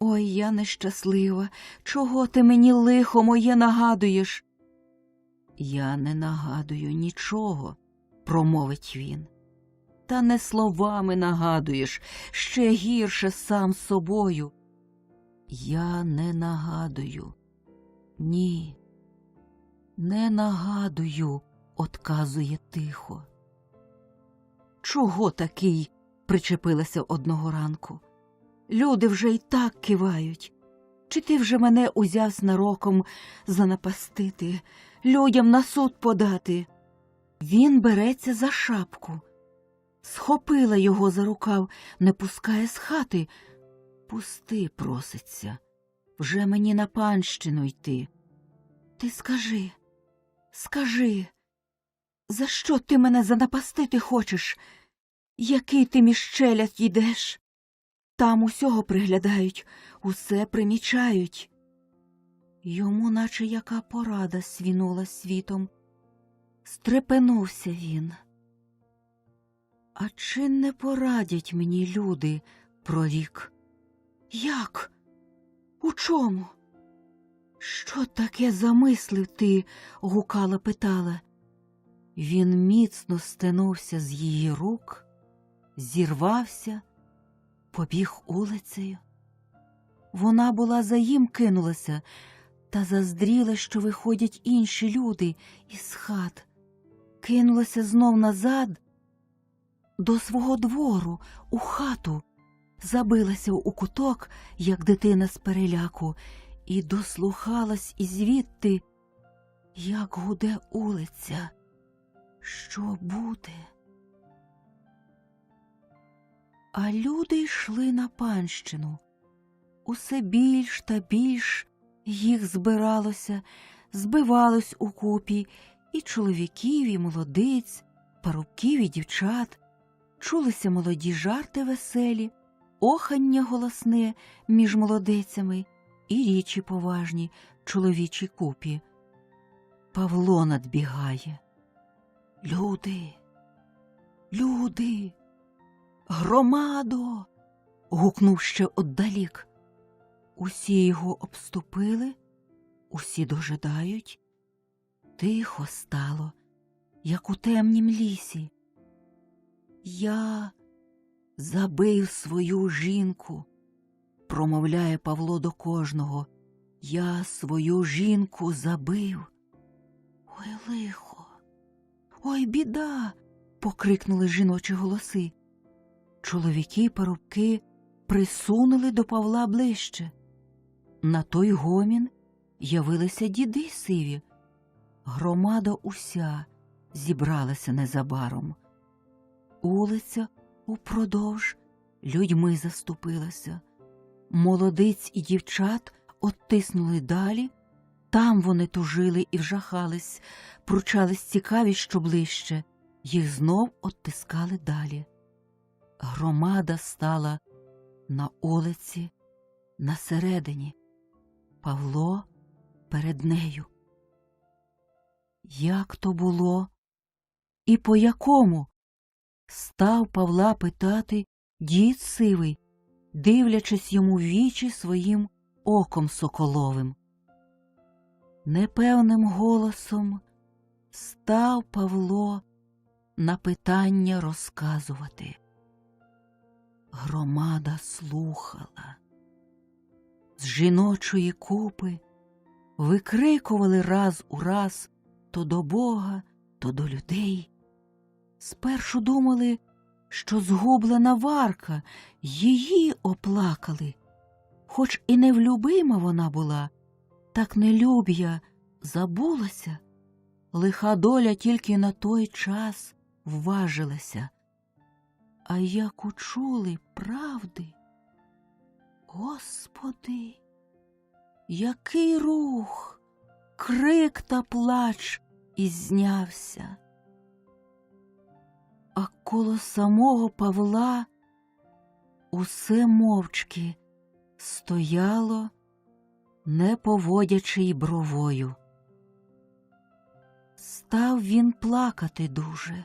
Ой, я нещаслива, чого ти мені лихо моє нагадуєш? Я не нагадую нічого, промовить він. Та не словами нагадуєш, ще гірше сам собою. Я не нагадую. Ні, не нагадую, одказує тихо. Чого такий? Причепилася одного ранку. Люди вже й так кивають. Чи ти вже мене узяв снароком занапастити, людям на суд подати? Він береться за шапку. Схопила його за рукав, не пускає з хати. Пусти, проситься, вже мені на панщину йти. Ти скажи, за що ти мене занапастити хочеш? Який ти між челядь йдеш? Там усього приглядають, усе примічають. Йому наче яка порада свінула світом. Стрепенувся він. А чи не порадять мені люди, прорік? Як? У чому? Що таке замислив ти? Гукала, питала. Він міцно стенувся з її рук, зірвався, побіг улицею. Вона була за їм кинулася, та заздріла, що виходять інші люди із хат. Кинулася знов назад до свого двору, у хату, забилася у куток, як дитина з переляку, і дослухалась ізвідти, як гуде улиця. Що буде? А люди йшли на панщину. Усе більш та більш їх збиралося, збивалось укупі і чоловіків, і молодиць, парубків і дівчат. Чулися молоді жарти веселі, охання голосне між молодицями і річі поважні чоловічі купі. Павло надбігає. Люди, люди, громадо, гукнув ще отдалік. Усі його обступили, усі дожидають. Тихо стало, як у темнім лісі. Я забив свою жінку, промовляє Павло до кожного. Я свою жінку забив. Ой, лихо, ой, біда, покрикнули жіночі голоси. Чоловіки й парубки присунули до Павла ближче. На той гомін явилися діди сиві. Громада уся зібралася незабаром. Улиця упродовж людьми заступилася. Молодиць і дівчат оттиснули далі. Там вони тужили і вжахались, пручались цікаві, що ближче. Їх знов оттискали далі. Громада стала на улиці, на середині. Павло перед нею. Як то було? І по якому? Став Павла питати дід сивий, дивлячись йому в вічі своїм оком соколовим. Непевним голосом став Павло на питання розказувати. Громада слухала. З жіночої купи викрикували раз у раз то до Бога, то до людей. Спершу думали, що згублена Варка, її оплакали. Хоч і невлюбима вона була, так нелюб'я забулася. Лиха доля тільки на той час вважилася. А як учули правди, Господи, який рух, крик та плач ізнявся. А коло самого Павла усе мовчки стояло, не поводячи й бровою. Став він плакати дуже.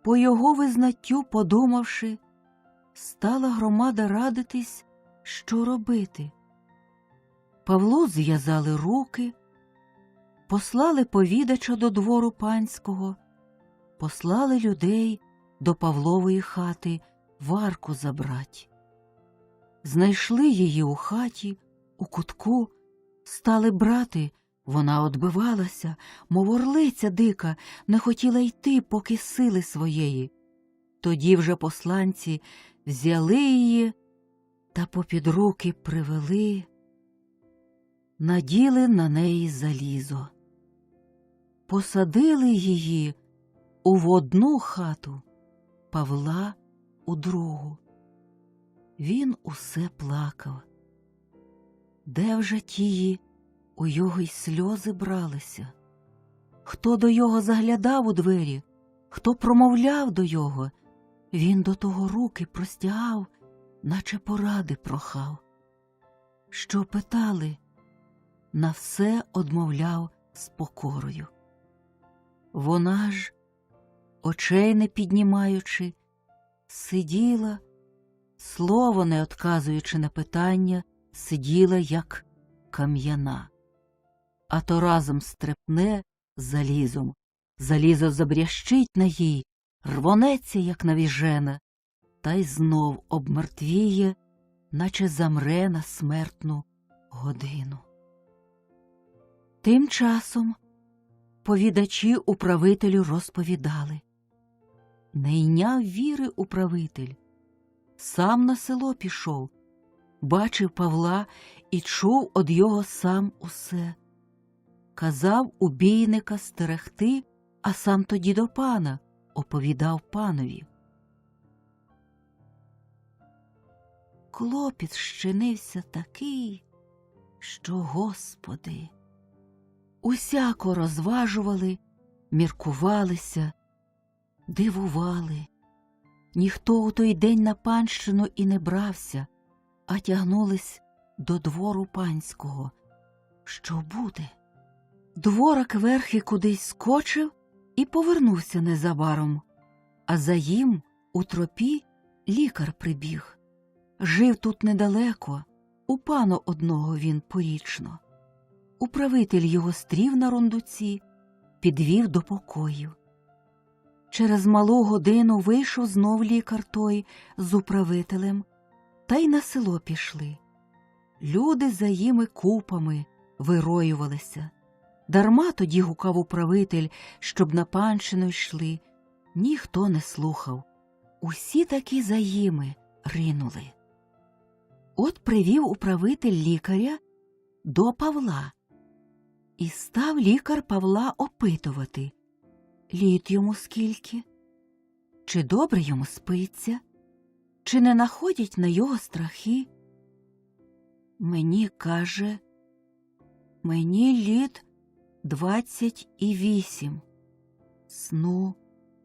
По його визнаттю, подумавши, стала громада радитись, що робити. Павлу зв'язали руки, послали повідача до двору панського, послали людей до Павлової хати Варку забрать. Знайшли її у хаті, у кутку, стали брати. Вона одбивалася, мов орлиця дика, не хотіла йти, поки сили своєї. Тоді вже посланці взяли її та попід руки привели, наділи на неї залізо. Посадили її в одну хату, Павла у другу. Він усе плакав. Де вже тії у його й сльози бралися? Хто до його заглядав у двері, хто промовляв до його, він до того руки простягав, наче поради прохав. Що питали, на все одмовляв з покорою. Вона ж, очей не піднімаючи, сиділа, слово не одказуючи на питання, сиділа, як кам'яна. А то разом стрепне залізом, залізо забрящить на їй, рвонеться, як навіжена, та й знов обмертвіє, наче замре на смертну годину. Тим часом повідачі управителю розповідали. Не йняв віри управитель, сам на село пішов, бачив Павла і чув од його сам усе. Казав убійника стерегти, а сам тоді до пана оповідав панові. Клопіт щинився такий, що, Господи, усяко розважували, міркувалися, дивували. Ніхто у той день на панщину і не брався, а тягнулись до двору панського. Що буде? Дворак верхи кудись скочив і повернувся незабаром, а за їм у тропі лікар прибіг. Жив тут недалеко, у пана одного він порічно. Управитель його стрів на рундуці, підвів до покоїв. Через малу годину вийшов знов лікар той з управителем, та й на село пішли. Люди за їми купами вироювалися. Дарма тоді гукав управитель, щоб на панщину йшли. Ніхто не слухав. Усі таки за їми ринули. От привів управитель лікаря до Павла. І став лікар Павла опитувати, літ йому скільки, чи добре йому спиться, чи не находять на його страхи. Мені, каже, мені літ 28, сну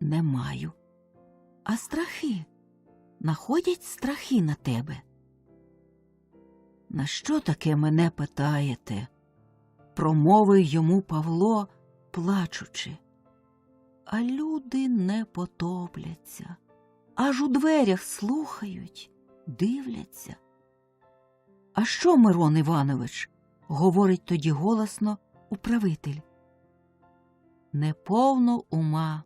не маю. А страхи, находять страхи на тебе? На що таке мене питаєте? Промовив йому Павло, плачучи. А люди не потопляться, аж у дверях слухають, дивляться. А що, Мирон Іванович? Говорить тоді голосно управитель. Неповно ума,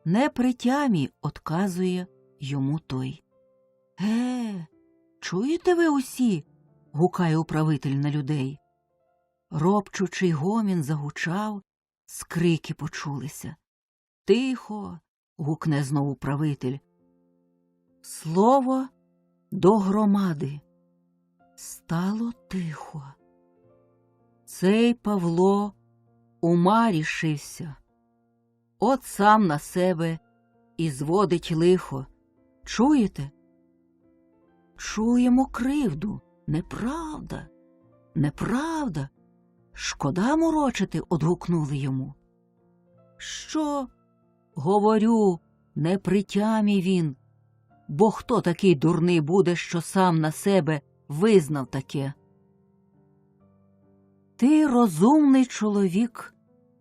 не при тямі, одказує йому той. Чуєте ви усі? Гукає управитель на людей. Ропчучий гомін загучав, скрики почулися. Тихо, гукне знову управитель. Слово до громади. Стало тихо. Цей Павло ума рішився. От сам на себе і зводить лихо. Чуєте? Чуємо кривду. Неправда, неправда. Шкода морочити, одгукнули йому. Що? Говорю, не при тямі він. Бо хто такий дурний буде, що сам на себе визнав таке? Ти розумний чоловік,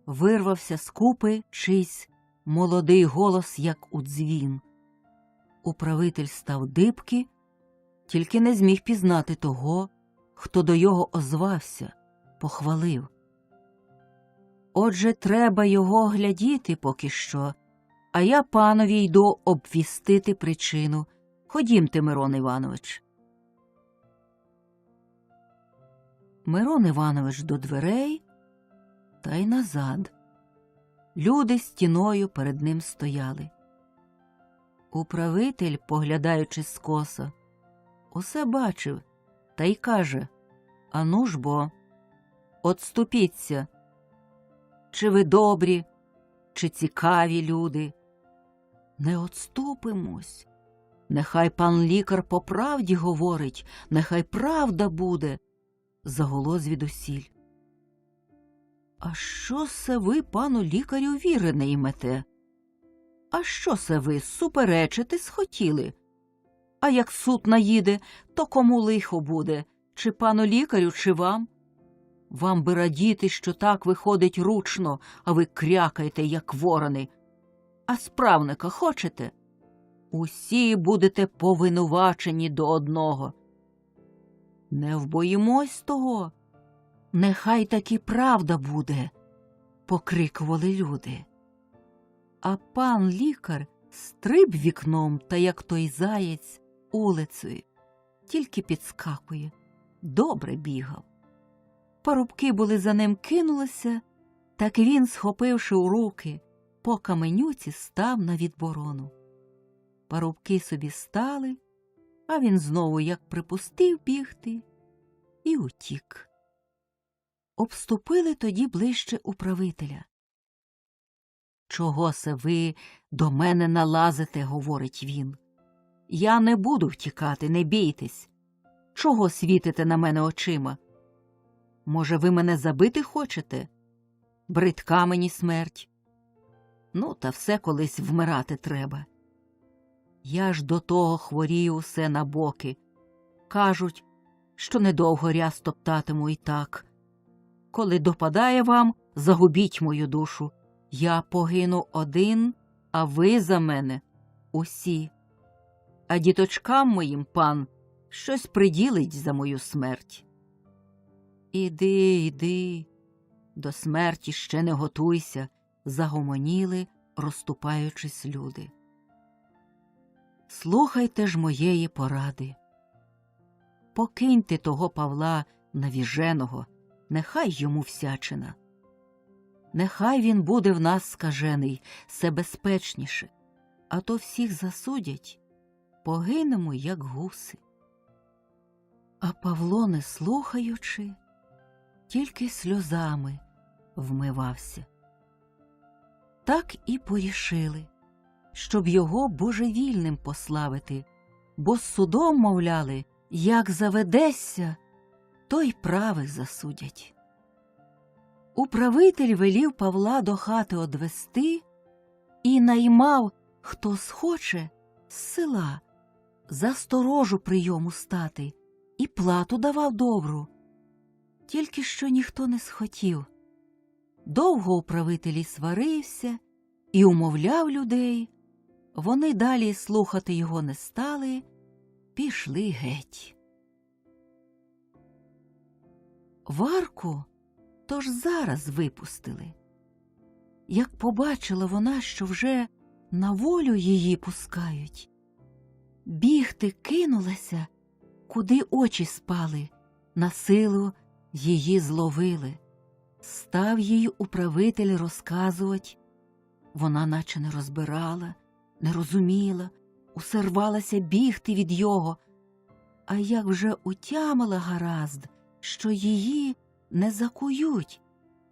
вирвався з купи чийсь молодий голос, як у дзвін. Управитель став дибки, тільки не зміг пізнати того, хто до його озвався, похвалив. Отже, треба його глядіти поки що, а я панові йду обвістити причину. Ходімте, Мирон Іванович. Мирон Іванович до дверей та й назад. Люди стіною перед ним стояли. Управитель, поглядаючи скоса, усе бачив та й каже: «Ану ж бо, отступіться, чи ви добрі, чи цікаві люди?» «Не отступимось. Нехай пан лікар по правді говорить, нехай правда буде», – загуло звідусіль. «А що се ви, пану лікарю, віри не ймете? А що се ви, суперечити схотіли? А як суд наїде, то кому лихо буде, чи пану лікарю, чи вам? Вам би радіти, що так виходить ручно, а ви крякаєте, як ворони. А справника хочете? Усі будете повинувачені до одного». «Не вбоїмось того. Нехай таки правда буде», – покрикували люди. А пан лікар стриб вікном та, як той заєць, улицею. Тільки підскакує. Добре бігав. Парубки були за ним кинулися, так він, схопивши у руки, по каменюці став на відборону. Парубки собі стали, а він знову, як припустив бігти, і утік. Обступили тоді ближче управителя. «Чого се ви до мене налазите?» – говорить він. «Я не буду втікати, не бійтесь. Чого світите на мене очима? Може, ви мене забити хочете? Бридка мені смерть. Ну, та все колись вмирати треба. Я ж до того хворію усе на боки. Кажуть, що недовго ряс топтатиму і так. Коли допадає вам, загубіть мою душу. Я погину один, а ви за мене усі. А діточкам моїм пан щось приділить за мою смерть». «Іди, іди, до смерті ще не готуйся», – загомоніли, розступаючись люди. «Слухайте ж моєї поради. Покиньте того Павла навіженого, нехай йому всячина. Нехай він буде в нас скажений, все безпечніше, а то всіх засудять, погинемо, як гуси». А Павло, не слухаючи, тільки сльозами вмивався. Так і порішили, щоб його божевільним пославити, бо з судом, мовляли, як заведеться, то й правих засудять. Управитель велів Павла до хати одвести і наймав, хто схоче, з села, за сторожу прийому стати, і плату давав добру. Тільки що ніхто не схотів. Довго управитель сварився і умовляв людей. Вони далі слухати його не стали, пішли геть. Варку тож зараз випустили. Як побачила вона, що вже на волю її пускають, бігти кинулася, куди очі спали, на силу її зловили. Став їй управитель розказувати. Вона наче не розбирала, не розуміла, усе рвалася бігти від його. А як вже утямила гаразд, що її не закують,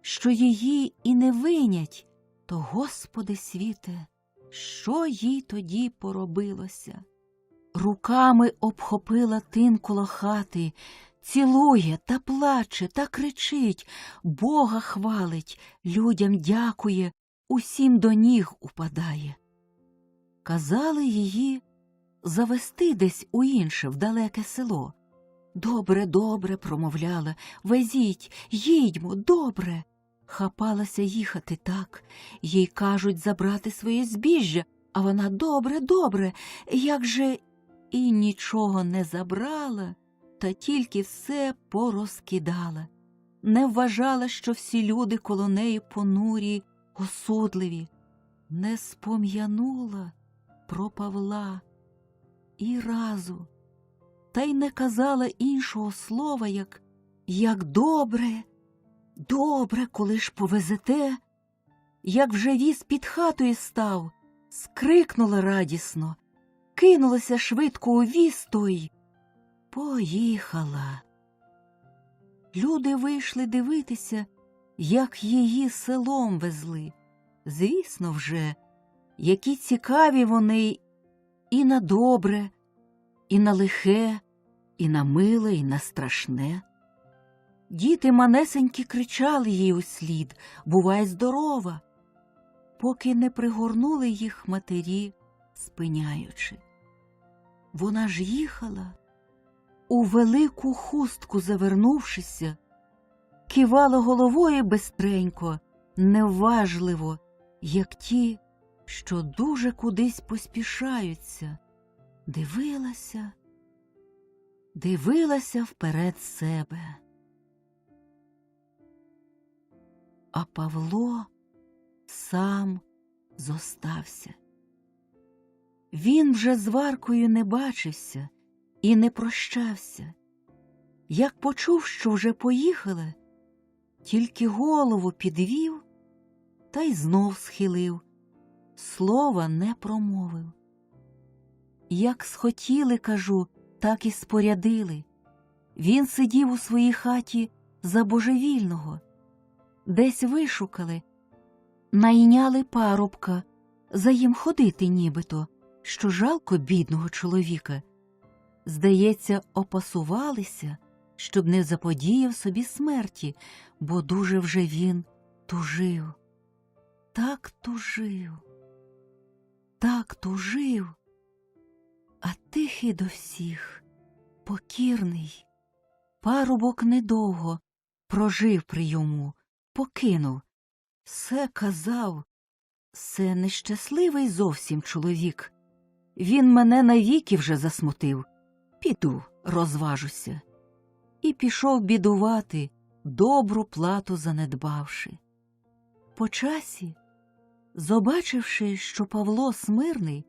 що її і не винять, то, Господи світе, що їй тоді поробилося? Руками обхопила тин коло хати, цілує та плаче та кричить, Бога хвалить, людям дякує, усім до ніг упадає. Казали її завести десь у інше, в далеке село. «Добре, добре», – промовляла, «везіть, їдьмо, добре». Хапалася їхати так, їй кажуть забрати своє збіжжя, а вона «добре, добре», як же і нічого не забрала, та тільки все порозкидала. Не вважала, що всі люди коло неї понурі, осудливі. Не спом'янула про Павла і разу, та й не казала іншого слова, як «добре, добре, коли ж повезете». Як вже віз під хатою став, скрикнула радісно, кинулася швидко у віз той. Поїхала. Люди вийшли дивитися, як її селом везли. Звісно вже, які цікаві вони і на добре, і на лихе, і на миле, і на страшне. Діти манесенькі кричали їй услід «Бувай здорова!», поки не пригорнули їх матері, спиняючи. Вона ж їхала, у велику хустку завернувшися, кивала головою бистренько, неважливо, як ті, що дуже кудись поспішаються. Дивилася вперед себе. А Павло сам зостався. Він вже з Варкою не бачився і не прощався. Як почув, що вже поїхали, тільки голову підвів та й знов схилив, слова не промовив. Як схотіли, кажу, так і спорядили. Він сидів у своїй хаті за божевільного. Десь вишукали, найняли парубка, за їм ходити нібито, що жалко бідного чоловіка. Здається, опасувалися, щоб не заподіяв собі смерті, бо дуже вже він тужив. Так тужив, а тихий до всіх, покірний. Парубок недовго прожив при йому, покинув. Се казав, се нещасливий зовсім чоловік. Він мене навіки вже засмутив. Піду, розважуся. І пішов бідувати, добру плату занедбавши. По часі, побачивши, що Павло смирний,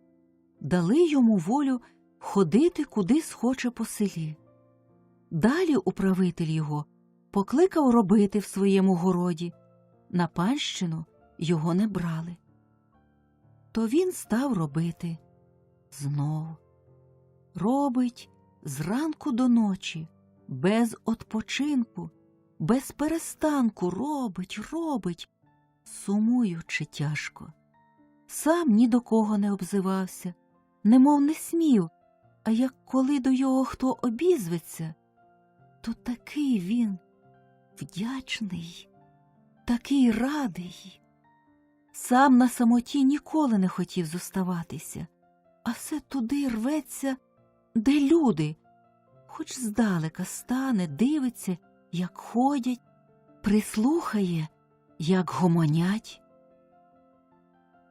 дали йому волю ходити куди схоче по селі. Далі управитель його покликав робити в своєму городі. На панщину його не брали. То він став робити знов. Робить зранку до ночі, без odpoczynku, без перестанку робить, сумуючи тяжко. Сам ні до кого не обзивався, немов не смів, а як коли до його хто обізветься, то такий він вдячний, такий радий. Сам на самоті ніколи не хотів зоставатися, а все туди рветься, де люди, хоч здалека стане, дивиться, як ходять, прислухає, як гомонять.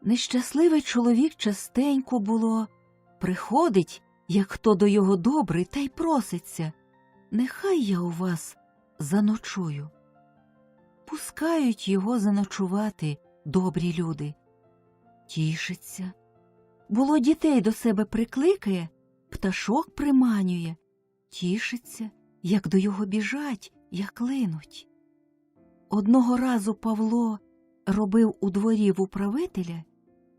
Нещасливий чоловік частенько було, приходить, як хто до його добрий, та й проситься: «Нехай я у вас заночую». Пускають його заночувати добрі люди. Тішиться. Було, дітей до себе прикликає, пташок приманює. Тішиться, як до його біжать, як линуть. Одного разу Павло робив у дворі в управителя,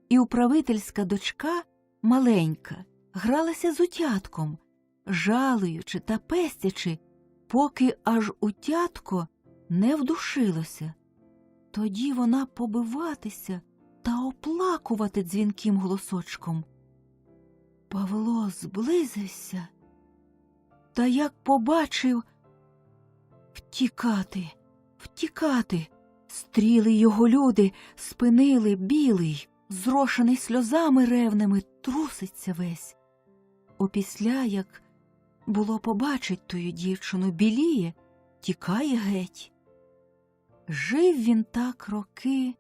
і управительська дочка, маленька, гралася з утятком, жалуючи та пестячи, поки аж утятко не вдушилося. Тоді вона побиватися та оплакувати дзвінким голосочком. Павло зблизився, та як побачив втікати, стріли його люди спинили, білий, зрошений сльозами ревними, труситься весь. Опісля, як було побачить тую дівчину, біліє, тікає геть. Жив він так роки,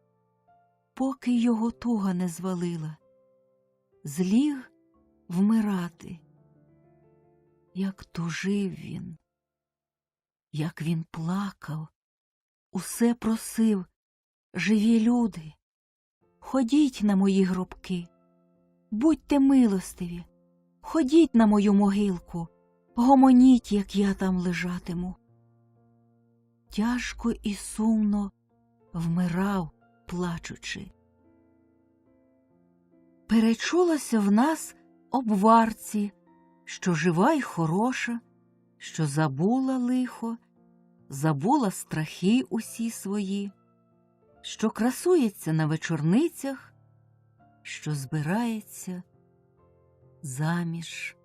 поки його туга не звалила. Зліг вмирати. Як тужив він, як він плакав, усе просив: живі люди, ходіть на мої гробки, будьте милостиві, ходіть на мою могилку, гомоніть, як я там лежатиму. Тяжко і сумно вмирав, плачучи. Перечулося в нас об варці, що жива й хороша, що забула лихо, забула страхи усі свої, що красується на вечорницях, що збирається заміж